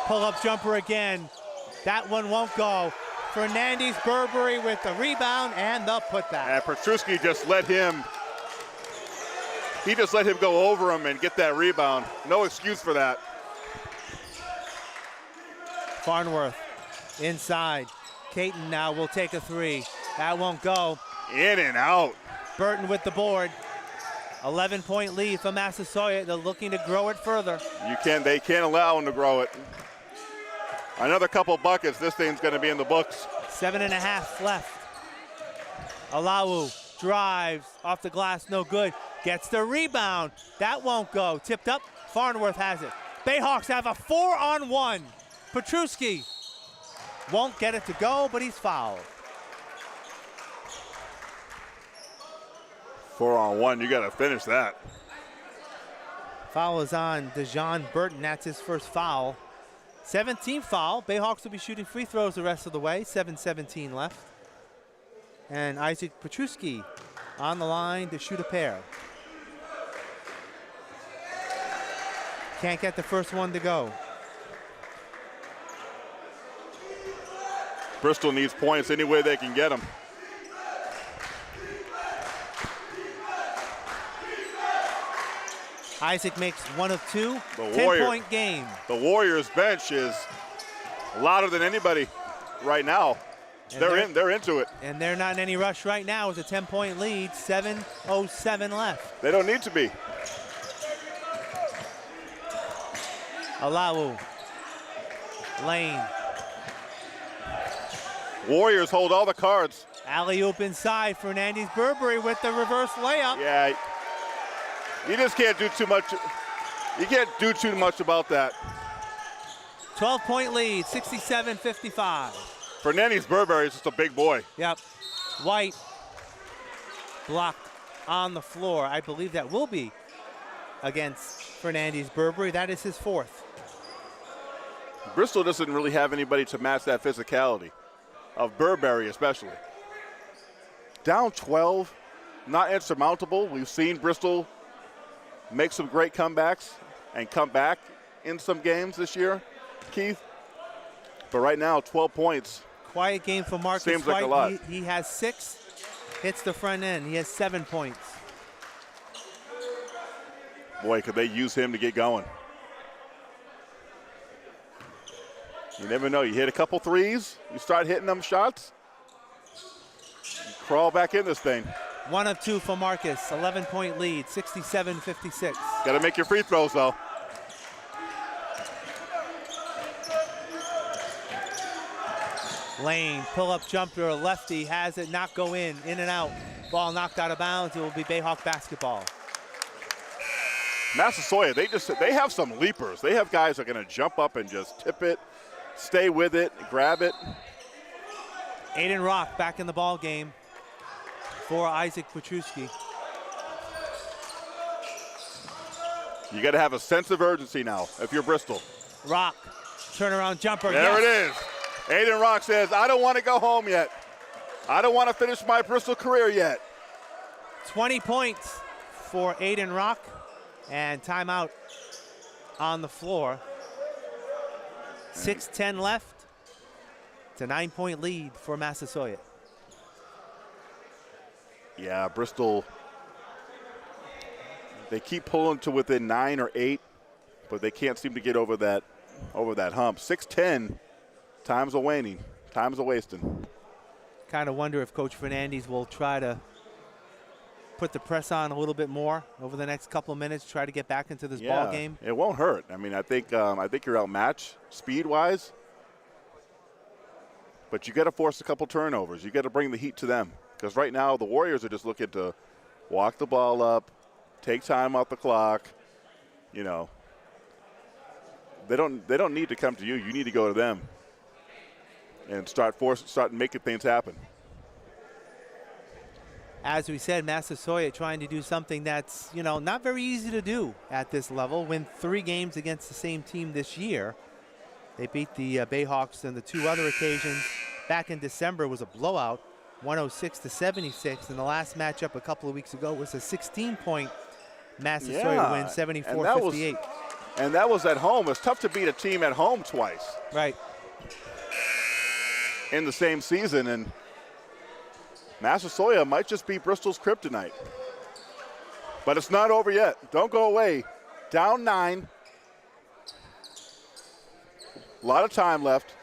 pull-up jumper again. That one won't go. Fernandez, Burberry with the rebound and the putback. And Petruski just let him go over him and get that rebound. No excuse for that. Farnworth inside. Caton now will take a three. That won't go. In and out. Burton with the board. 11-point lead for Massasoit. They're looking to grow it further. They can't allow them to grow it. Another couple buckets, this thing's going to be in the books. 7.5 left. Alawu drives off the glass, no good. Gets the rebound. That won't go. Tipped up. Farnworth has it. Bayhawks have a 4-on-1. Petruski won't get it to go, but he's fouled. 4-on-1, you got to finish that. Foul is on Dejon Burton. That's his first foul. 17th foul. Bayhawks will be shooting free throws the rest of the way. 7:17 left. And Isaac Petruski on the line to shoot a pair. Can't get the first one to go. Bristol needs points any way they can get them. Isaac makes 1 of 2. The 10-point game. The Warriors bench is louder than anybody right now. They're into it. And they're not in any rush right now. It's a 10-point lead, 7:07 left. They don't need to be. Alawu. Lane. Warriors hold all the cards. Alley-oop inside. Fernandez Burberry with the reverse layup. Yeah, you just can't do too much. You can't do too much about that. 12-point lead, 67-55. Fernandez Burberry is just a big boy. Yep. White blocked on the floor. I believe that will be against Fernandez Burberry. That is his 4th. Bristol doesn't really have anybody to match that physicality of Burberry especially. Down 12, not insurmountable. We've seen Bristol make some great comebacks and come back in some games this year, Keith. But right now, 12 points. Quiet game for Marcus Seems White. like a lot. He has 6, hits the front end. He has 7 points. Boy, could they use him to get going. You never know. You hit a couple threes, you start hitting them shots, you crawl back in this thing. 1 of 2 for Marcus, 11-point lead, 67-56. Got to make your free throws, though. Lane, pull-up jumper, lefty, has it, not go in and out. Ball knocked out of bounds. It will be Bayhawk basketball. Massasoit, they have some leapers. They have guys that are going to jump up and just tip it, stay with it, grab it. Aiden Rock back in the ball game for Isaac Petruski. You got to have a sense of urgency now if you're Bristol. Rock, turnaround jumper. There it is. Aiden Rock says, I don't want to go home yet. I don't want to finish my Bristol career yet. 20 points for Aiden Rock, and timeout on the floor. 6:10 left. It's a 9-point lead for Massasoit. Yeah, Bristol, they keep pulling to within 9 or 8, but they can't seem to get over that hump. 6:10, time's a waning, time's a wasting. Kind of wonder if Coach Fernandez will try to put the press on a little bit more over the next couple of minutes, try to get back into this ball game. It won't hurt. I mean, I think you're outmatched speed-wise, but you got to force a couple turnovers. You got to bring the heat to them, because right now the Warriors are just looking to walk the ball up, take time off the clock. You know, they don't need to come to you. You need to go to them and start making things happen. As we said, Massasoit trying to do something that's, not very easy to do at this level. Win 3 games against the same team this year. They beat the Bayhawks on the 2 other occasions. Back in December was a blowout, 106-76. And the last matchup a couple of weeks ago was a 16-point Massasoit win, 74-58. And that was at home. It's tough to beat a team at home twice. Right. In the same season, and Massasoit might just be Bristol's kryptonite. But it's not over yet. Don't go away. Down 9. A lot of time left.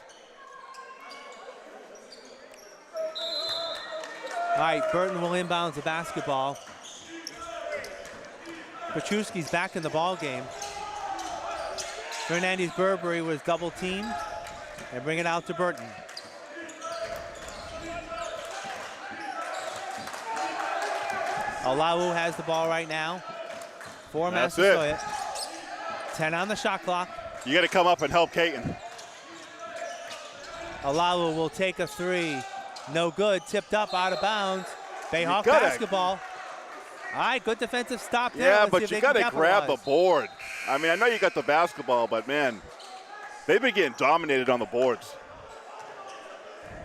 All right, Burton will inbound the basketball. Petruski's back in the ball game. Fernandez Burberry was double teamed and bring it out to Burton. Olawu has the ball right now for Massasoit. 10 on the shot clock. You got to come up and help Caton. Olawu will take a 3. No good. Tipped up out of bounds. Bayhawk basketball. All right, good defensive stop there. Yeah, but you got to grab the board. I mean, I know you got the basketball, but, man, they've been getting dominated on the boards.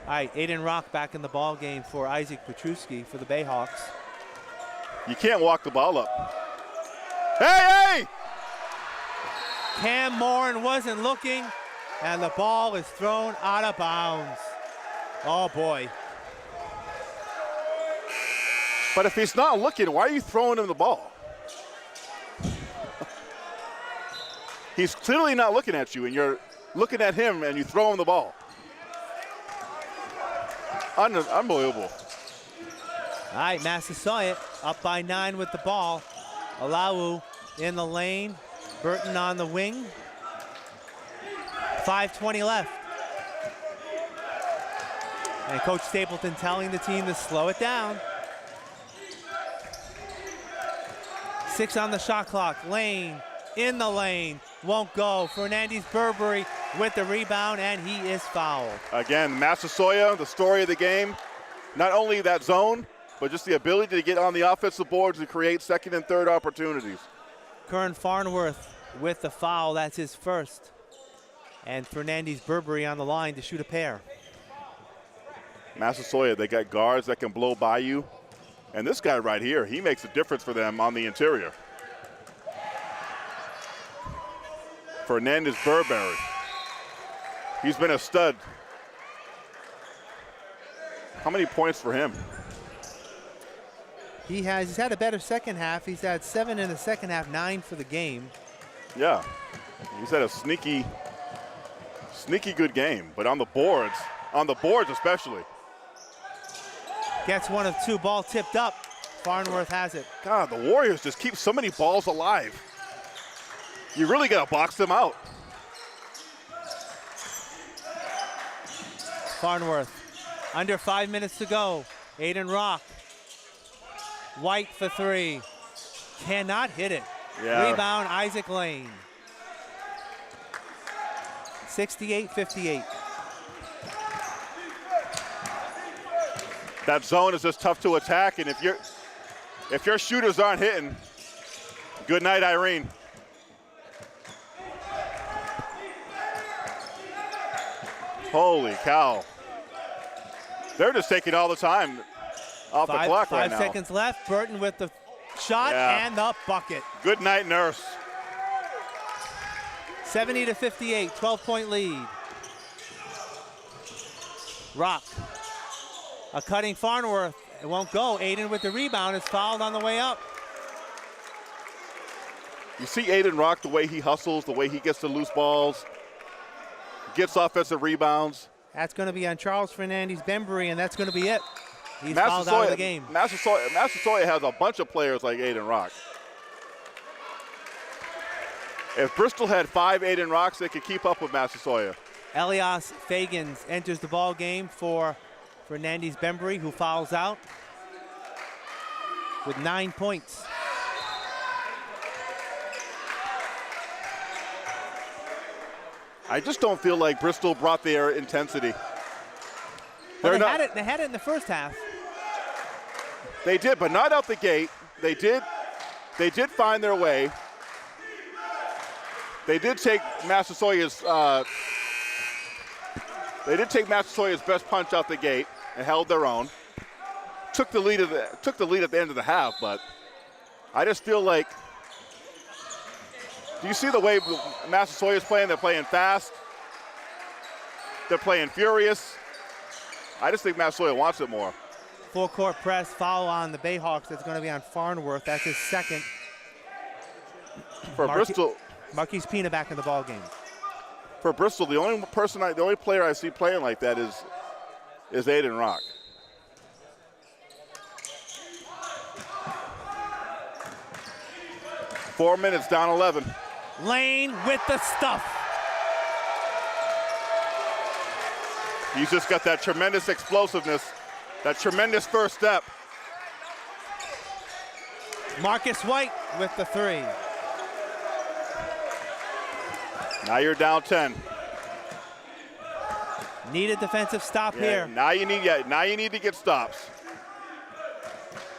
All right, Aiden Rock back in the ball game for Isaac Petruski for the Bayhawks. You can't walk the ball up. Hey! Cam Morin wasn't looking, and the ball is thrown out of bounds. Oh boy. But if he's not looking, why are you throwing him the ball? He's clearly not looking at you, and you're looking at him, and you throw him the ball. Unbelievable. All right, Massasoit up by 9 with the ball. Alawu in the lane. Burton on the wing. 5:20 left. And Coach Stapleton telling the team to slow it down. 6 on the shot clock. Lane in the lane. Won't go. Fernandez Burberry with the rebound, and he is fouled. Again, Massasoit, the story of the game. Not only that zone, but just the ability to get on the offensive boards and create second and third opportunities. Kern Farnworth with the foul. That's his first. And Fernandez Burberry on the line to shoot a pair. Massasoit, they got guards that can blow by you. And this guy right here, he makes a difference for them on the interior. Fernandez Burberry. He's been a stud. How many points for him? He's had a better second half. He's had 7 in the second half, 9 for the game. Yeah, he's had a sneaky good game, but on the boards especially. Gets 1 of 2, ball tipped up. Farnworth has it. God, the Warriors just keep so many balls alive. You really got to box them out. Farnworth, under 5 minutes to go. Aiden Rock. White for 3. Cannot hit it. Yeah. Rebound, Isaac Lane. 68-58. That zone is just tough to attack, and if your shooters aren't hitting, good night, Irene. Holy cow. They're just taking all the time off the clock right now. 5 seconds left. Burton with the shot and the bucket. Good night, Nurse. 70-58, 12-point lead. Rock. A cutting Farnworth. It won't go. Aiden with the rebound is fouled on the way up. You see Aiden Rock, the way he hustles, the way he gets the loose balls, gets offensive rebounds. That's going to be on Charles Fernandez Bembry, and that's going to be it. He's fouled out of the game. Massasoit has a bunch of players like Aiden Rock. If Bristol had 5 Aiden Rocks, they could keep up with Massasoit. Elias Fagans enters the ball game for Fernandez Bembry, who fouls out with 9 points. I just don't feel like Bristol brought their intensity. Well, they had it in the first half. They did, but not out the gate. They did find their way. They did take Massasoit's best punch out the gate and held their own. Took the lead at the end of the half, but I just feel like, do you see the way Massasoit is playing? They're playing fast. They're playing furious. I just think Massasoit wants it more. Full court press, foul on the Bayhawks. That's going to be on Farnworth. That's his second. For Bristol, Marquise Pina back in the ball game. For Bristol, the only player I see playing like that is Aiden Rock. Four minutes, down 11. Lane with the stuff. He's just got that tremendous explosiveness, that tremendous first step. Marcus White with the 3. Now you're down 10. Need a defensive stop here. Now you need to get stops.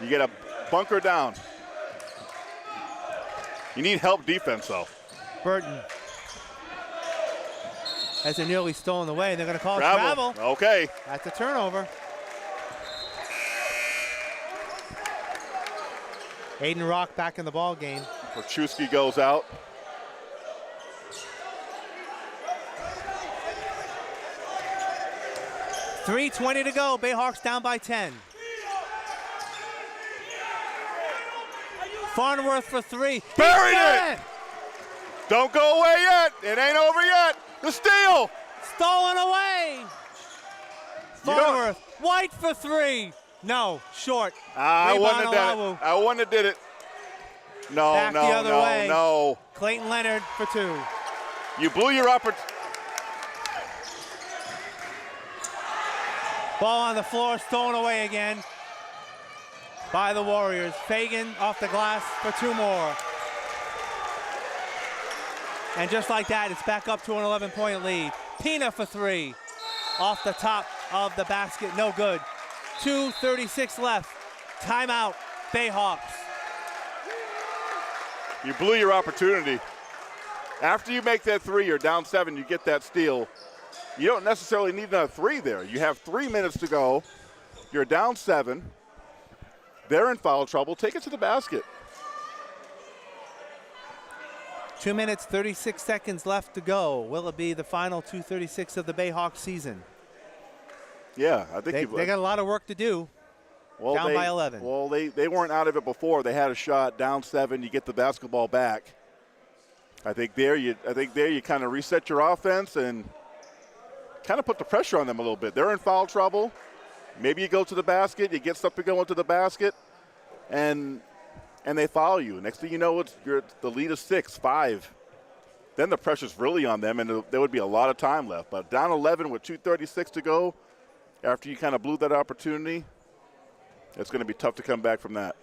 You get a bunker down. You need help defense, though. Burton has it nearly stolen away. They're going to call it travel. Okay. That's a turnover. Aiden Rock back in the ball game. Perchewski goes out. 3:20 to go. Bayhawks down by 10. Farnworth for three. Buried it! Don't go away yet. It ain't over yet. The steal. Stolen away. Farnworth. White for three. No, short. I wouldn't have done it. I wouldn't have did it. No, Back no, the other no, way. no. Clayton Leonard for two. You blew your opportunity. Ball on the floor, stolen away again by the Warriors. Fagan off the glass for two more. And just like that, it's back up to an 11-point lead. Pina for three. Off the top of the basket, no good. 2:36 left. Timeout, Bayhawks. You blew your opportunity. After you make that three, you're down 7, you get that steal. You don't necessarily need another three there. You have 3 minutes to go. You're down 7. They're in foul trouble. Take it to the basket. 2 minutes, 36 seconds left to go. Will it be the final 2:36 of the Bayhawks season? Yeah, I think they got a lot of work to do. Well, down by 11. Well, they weren't out of it before. They had a shot, down 7. You get the basketball back. I think there you kind of reset your offense and kind of put the pressure on them a little bit. They're in foul trouble. Maybe you go to the basket, you get something going to the basket, and they foul you. Next thing you know, the lead is 6, 5. Then the pressure's really on them, and there would be a lot of time left. But down 11 with 2:36 to go, after you kind of blew that opportunity, it's going to be tough to come back from that.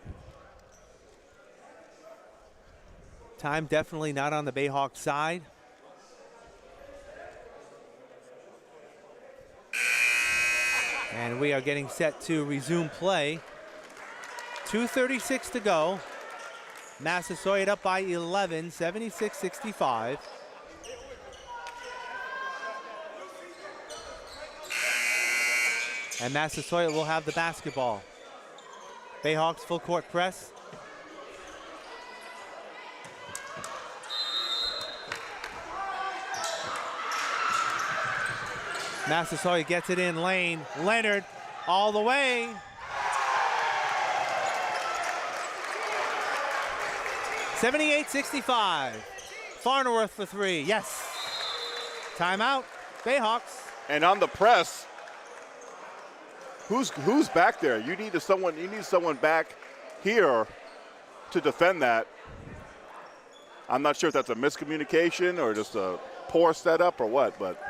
Time definitely not on the Bayhawks side. And we are getting set to resume play. 2:36 to go. Massasoit up by 11, 76-65. And Massasoit will have the basketball. Bayhawks full court press. Massasoit gets it in lane. Leonard all the way. (78-65). Farnworth for three. Yes. Timeout. Bayhawks. And on the press, who's back there? You need someone back here to defend that. I'm not sure if that's a miscommunication or just a poor setup or what, but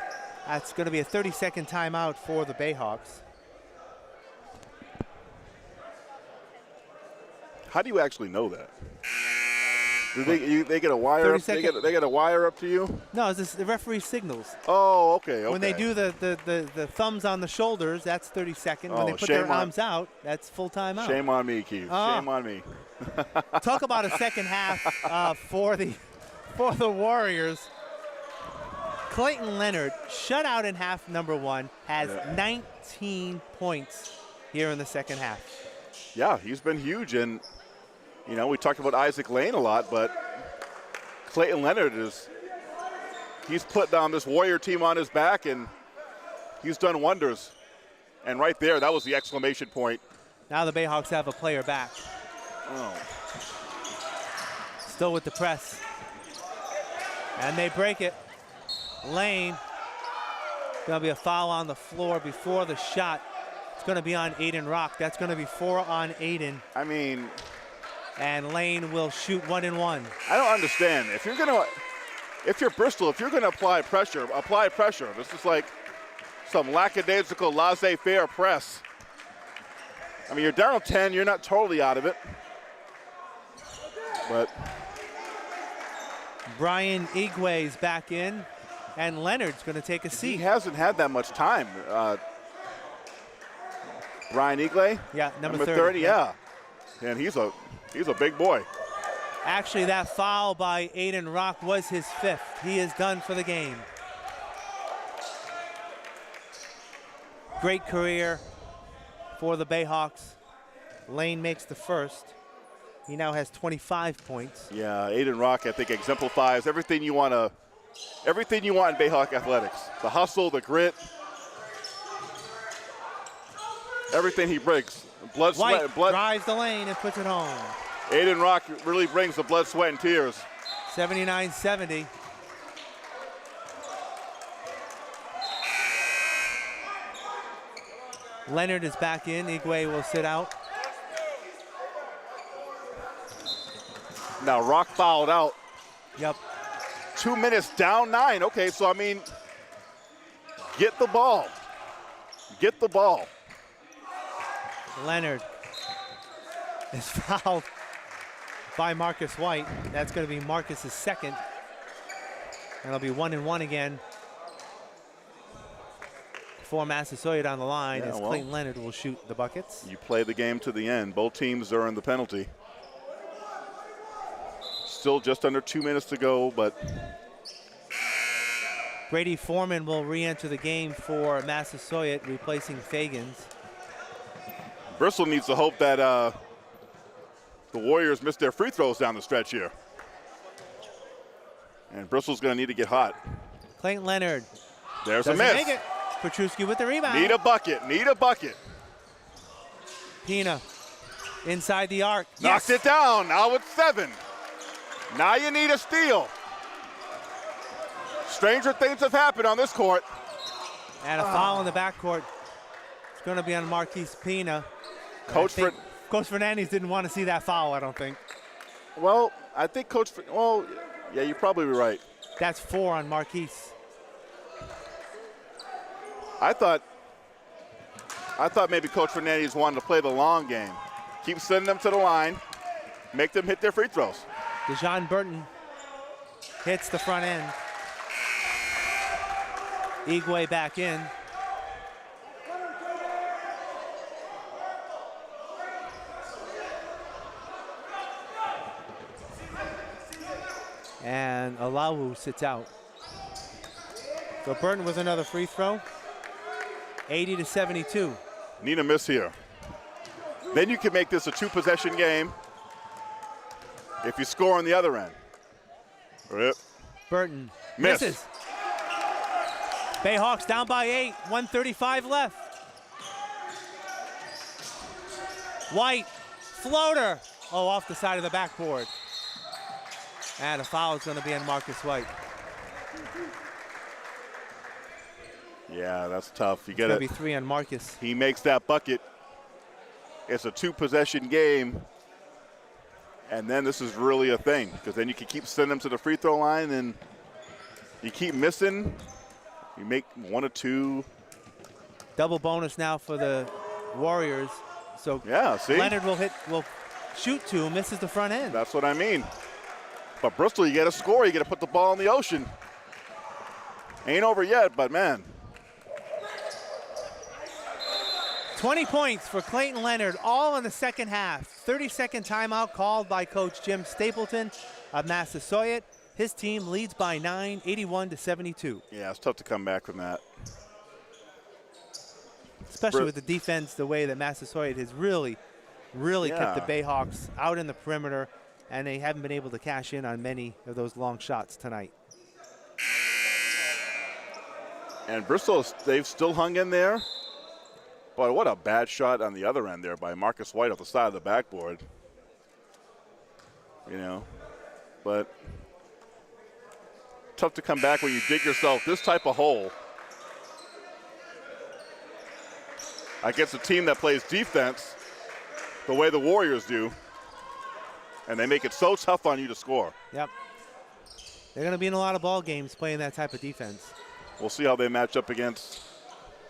that's going to be a 30-second timeout for the Bayhawks. How do you actually know that? Do they get a wire up? They get a wire up to you? No, it's just the referee signals. Oh, okay. When they do the thumbs on the shoulders, that's 30 seconds. When they put their arms out, that's full timeout. Shame on me, Keith. Shame on me. Talk about a second half for the Warriors. Clayton Leonard, shut out in half number 1, has 19 points here in the second half. Yeah, he's been huge, and we talked about Isaac Lane a lot, but Clayton Leonard he's put down this Warrior team on his back, and he's done wonders. And right there, that was the exclamation point. Now the Bayhawks have a player back. Oh. Still with the press. And they break it. Lane, gonna be a foul on the floor before the shot. It's gonna be on Aiden Rock. That's gonna be 4 on Aiden. And Lane will shoot 1 and 1. I don't understand. If you're Bristol, if you're gonna apply pressure, apply pressure. This is like some lackadaisical laissez-faire press. You're down 10, you're not totally out of it. But Brian Igwe's back in, and Leonard's gonna take a seat. He hasn't had that much time. Brian Igwe? Yeah, number 30, yeah. And he's a big boy. Actually, that foul by Aiden Rock was his 5th. He is done for the game. Great career for the Bayhawks. Lane makes the first. He now has 25 points. Yeah, Aiden Rock, I think, exemplifies everything you want in Bayhawk athletics. The hustle, the grit. everything he brings. Blood, White sweat, blood. drives the lane and puts it home. Aiden Rock really brings the blood, sweat, and tears. 79-70. Leonard is back in. Igwe will sit out. Now Rock fouled out. Yep. 2 minutes down 9. Okay, so I mean, get the ball. Get the ball. Leonard is fouled by Marcus White. That's going to be Marcus's second. And it'll be 1-1 again for Massasoit on the line, as Clayton Leonard will shoot the buckets. You play the game to the end. Both teams earn the penalty. Still just under 2 minutes to go, but Brady Foreman will re-enter the game for Massasoit, replacing Fagans. Bristol needs to hope that the Warriors miss their free throws down the stretch here. And Bristol's going to need to get hot. Clayton Leonard. There's a miss. Make it. Petruski with the rebound. Need a bucket. Need a bucket. Pina inside the arc. Knocks it down. Now it's 7. Now you need a steal. Stranger things have happened on this court. And a foul in the backcourt. It's going to be on Marquise Pina. Coach Fernandez didn't want to see that foul, I don't think. Well, I think yeah, you're probably right. That's 4 on Marquise. I thought maybe Coach Fernandez wanted to play the long game. Keep sending them to the line, make them hit their free throws. DeJohn Burton hits the front end. Igwe back in. And Alawu sits out. So Burton with another free throw. 80-72. Need a miss here. Then you can make this a 2-possession game if you score on the other end. Rip. Burton misses. Bayhawks down by 8, 1:35 left. White, floater. Oh, off the side of the backboard. And a foul is going to be on Marcus White. Yeah, that's tough. You It's get going it. to be 3 on Marcus. He makes that bucket. It's a 2-possession game. And then this is really a thing, because then you can keep sending them to the free throw line, and you keep missing. You make 1 or 2. Double bonus now for the Warriors. So yeah, see? Leonard will shoot 2, misses the front end. That's what I mean. But Bristol, you got to score. You got to put the ball in the ocean. Ain't over yet, but man. 20 points for Clayton Leonard, all in the second half. 30-second timeout called by Coach Jim Stapleton of Massasoit. His team leads by 9, 81-72. Yeah, it's tough to come back from that. Especially with the defense, the way that Massasoit has really kept the Bayhawks out in the perimeter, and they haven't been able to cash in on many of those long shots tonight. And Bristol, they've still hung in there. Boy, what a bad shot on the other end there by Marcus White off the side of the backboard. You know, but tough to come back when you dig yourself this type of hole against a team that plays defense the way the Warriors do, and they make it so tough on you to score. Yep. They're going to be in a lot of ball games playing that type of defense. We'll see how they match up against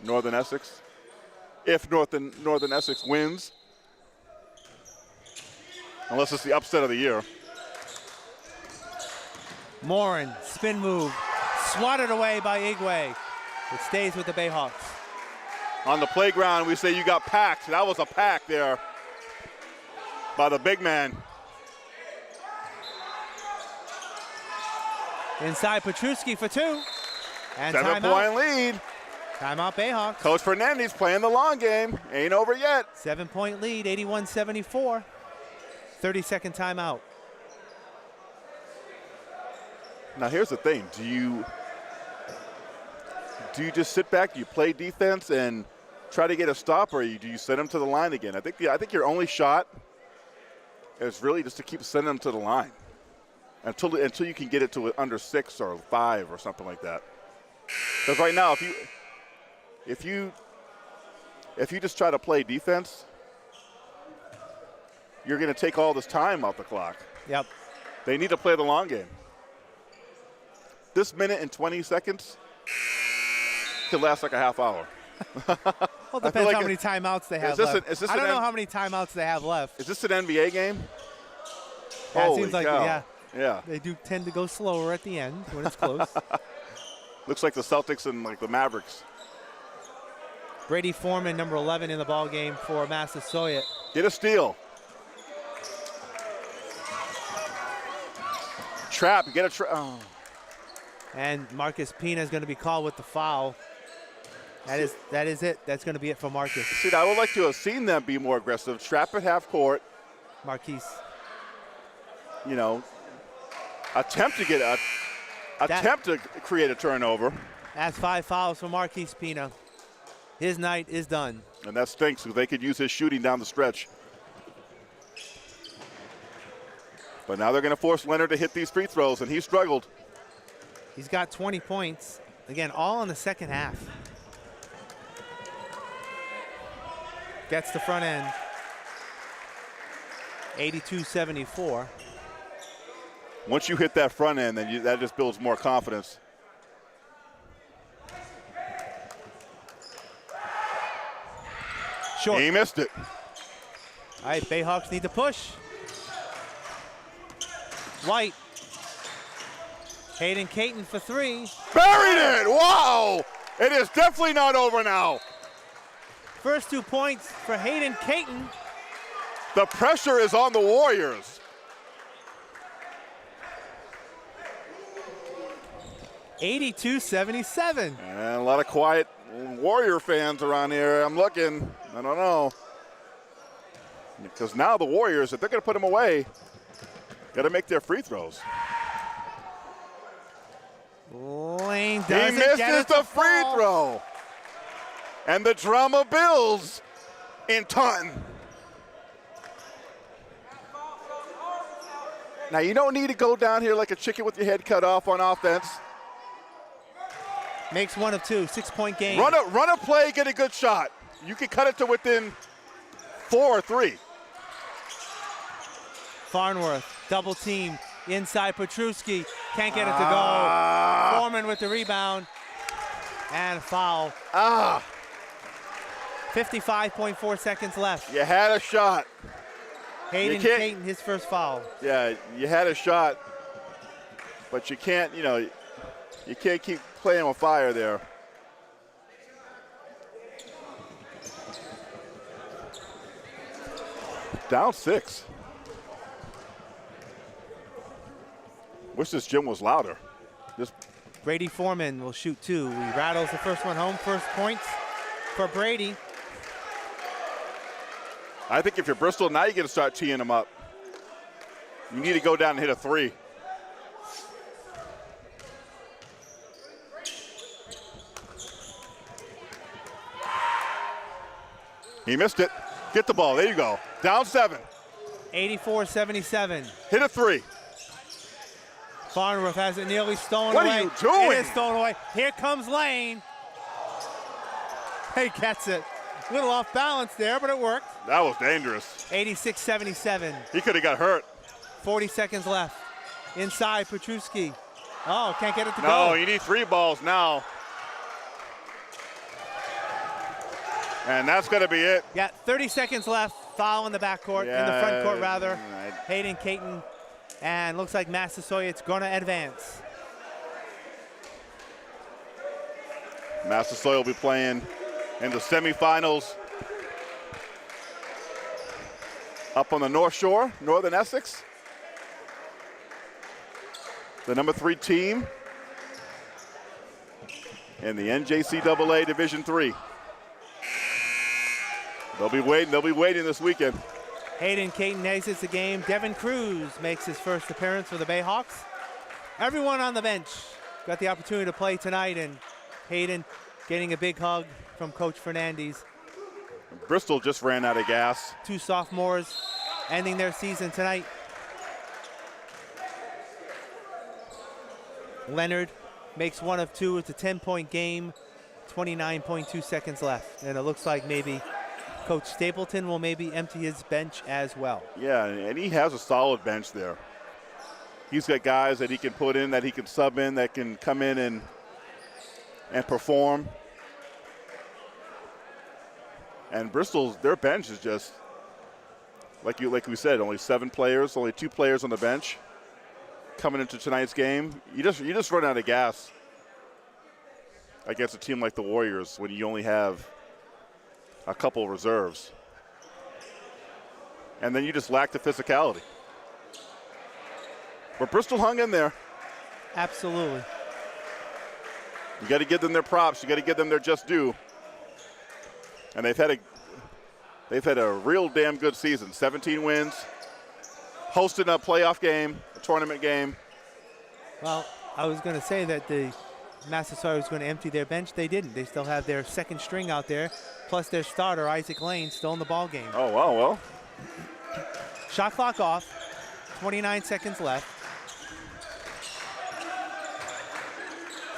Northern Essex. If Northern Essex wins, unless it's the upset of the year. Morin, spin move, swatted away by Igwe. It stays with the Bayhawks. On the playground, we say you got packed. That was a pack there by the big man. Inside Petruski for 2. And 7-point lead. Timeout Bayhawks. Coach Fernandez playing the long game. Ain't over yet. 7-point lead, 81-74. 30-second timeout. Now here's the thing. Do you just sit back, do you play defense and try to get a stop, or do you send them to the line again? I think your only shot is really just to keep sending them to the line until you can get it to under 6 or 5 or something like that. Because right now, if you just try to play defense, you're going to take all this time off the clock. Yep. They need to play the long game. This minute and 20 seconds could last like a half hour. Well, it depends how many timeouts they have left. I don't know how many timeouts they have left. Is this an NBA game? Yeah, it seems like cow. Yeah. Yeah. They do tend to go slower at the end when it's close. Looks like the Celtics and like the Mavericks. Brady Foreman, number 11 in the ball game for Massasoit. Get a steal. Trap. Get a trap. Oh. And Marcus Pina is going to be called with the foul. That is it. That's going to be it for Marcus. See, I would like to have seen them be more aggressive. Trap at half court. Marquise. You know, attempt to create a turnover. That's 5 fouls for Marquise Pina. His night is done. And that stinks because they could use his shooting down the stretch. But now they're going to force Leonard to hit these free throws, and he struggled. He's got 20 points. Again, all in the second half. Gets the front end. 82-74. Once you hit that front end, then that just builds more confidence. Short. He missed it. All right, Bayhawks need to push. White. Hayden Caton for 3. Buried it! Wow! It is definitely not over now. First 2 points for Hayden Caton. The pressure is on the Warriors. 82-77. And a lot of quiet Warrior fans around here. I'm looking. I don't know. Because now the Warriors, if they're going to put them away, got to make their free throws. Lane doesn't he misses get the free throw. And the drama builds in Taunton. Now, you don't need to go down here like a chicken with your head cut off on offense. Makes 1 of 2, 6-point game. Run a play, get a good shot. You can cut it to within 4 or 3. Farnworth, double team, inside Petruski. Can't get it to go. Foreman with the rebound. And a foul. 55.4 seconds left. You had a shot. Hayden Caton, his first foul. Yeah, you had a shot, but you can't, you can't keep playing with fire there. Down 6. Wish this gym was louder. Brady Foreman will shoot 2. He rattles the first one home. First points for Brady. I think if you're Bristol, now you got to start teeing them up. You need to go down and hit a 3. He missed it. Get the ball. There you go. Down 7. 84-77. Hit a 3. Farnworth has it nearly stolen away. What are you doing? It is stolen away. Here comes Lane. He gets it. A little off balance there, but it worked. That was dangerous. 86-77. He could have got hurt. 40 seconds left. Inside, Petruski. Oh, can't get it to go. No, you need 3 balls now. And that's going to be it. Yeah, 30 seconds left. Foul in the backcourt, in the front court rather. Right. Hayden Caton. And looks like Massasoit's going to advance. Massasoit will be playing in the semifinals up on the North Shore, Northern Essex. The number 3 team in the NJCAA Division III. They'll be waiting this weekend. Hayden Caton exits the game. Devin Cruz makes his first appearance for the Bayhawks. Everyone on the bench got the opportunity to play tonight, and Hayden getting a big hug from Coach Fernandez Bristol just ran out of gas. 2 sophomores ending their season tonight. Leonard makes 1 of 2. It's a 10-point game, 29.2 seconds left. And it looks like maybe Coach Stapleton will maybe empty his bench as well. Yeah, and he has a solid bench there. He's got guys that he can put in, that he can sub in, that can come in and perform. And Bristol's, their bench is just, like we said, only 7 players, only 2 players on the bench coming into tonight's game. You just run out of gas against a team like the Warriors when you only have a couple reserves. And then you just lack the physicality. But Bristol hung in there. Absolutely. You got to give them their props. You got to give them their just due. And they've had a real damn good season. 17 wins, hosting a playoff game, a tournament game. Well, I was going to say that the Massasoit was going to empty their bench. They didn't. They still have their second string out there, plus their starter, Isaac Lane, still in the ball game. Oh, wow, well. Shot clock off, 29 seconds left.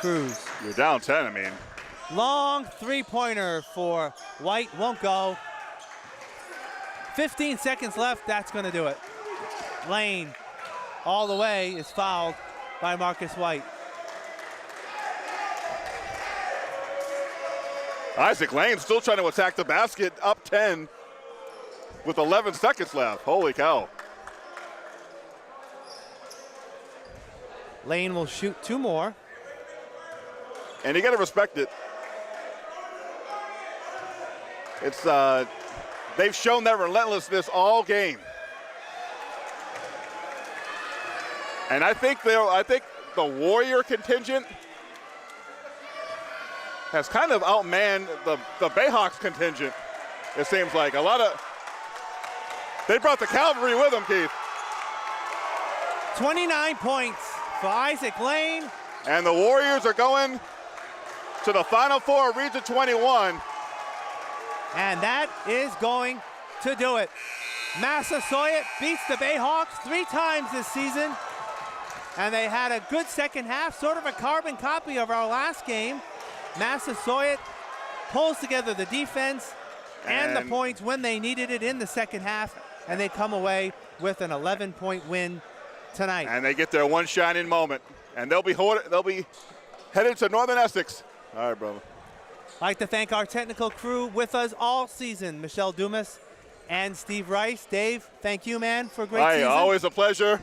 Cruz. You're down 10, I mean. Long three-pointer for White, won't go. 15 seconds left, that's going to do it. Lane, all the way, is fouled by Marcus White. Isaac Lane still trying to attack the basket, up 10 with 11 seconds left. Holy cow. Lane will shoot 2 more. And you got to respect it. It's they've shown that relentlessness all game. And I think the Warrior contingent has kind of outmanned the Bayhawks contingent. It seems like they brought the cavalry with them, Keith. 29 points for Isaac Lane. And the Warriors are going to the Final Four of Region 21. And that is going to do it. Massasoit beats the Bayhawks 3 times this season. And they had a good second half, sort of a carbon copy of our last game. Massasoit pulls together the defense and the points when they needed it in the second half, and they come away with an 11-point win tonight. And they get their one shining moment, and they'll be headed to Northern Essex. All right, brother. I'd like to thank our technical crew with us all season, Michelle Dumas and Steve Rice. Dave, thank you, man, for a great season. Always a pleasure.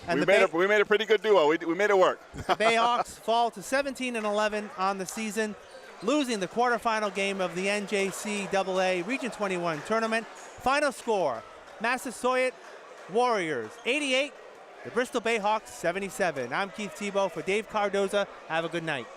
And we made a pretty good duo. We made it work. The Bayhawks fall to 17-11 on the season, losing the quarterfinal game of the NJCAA Region 21 tournament. Final score, Massasoit Warriors 88, the Bristol Bayhawks 77. I'm Keith Tebow for Dave Cardoza. Have a good night.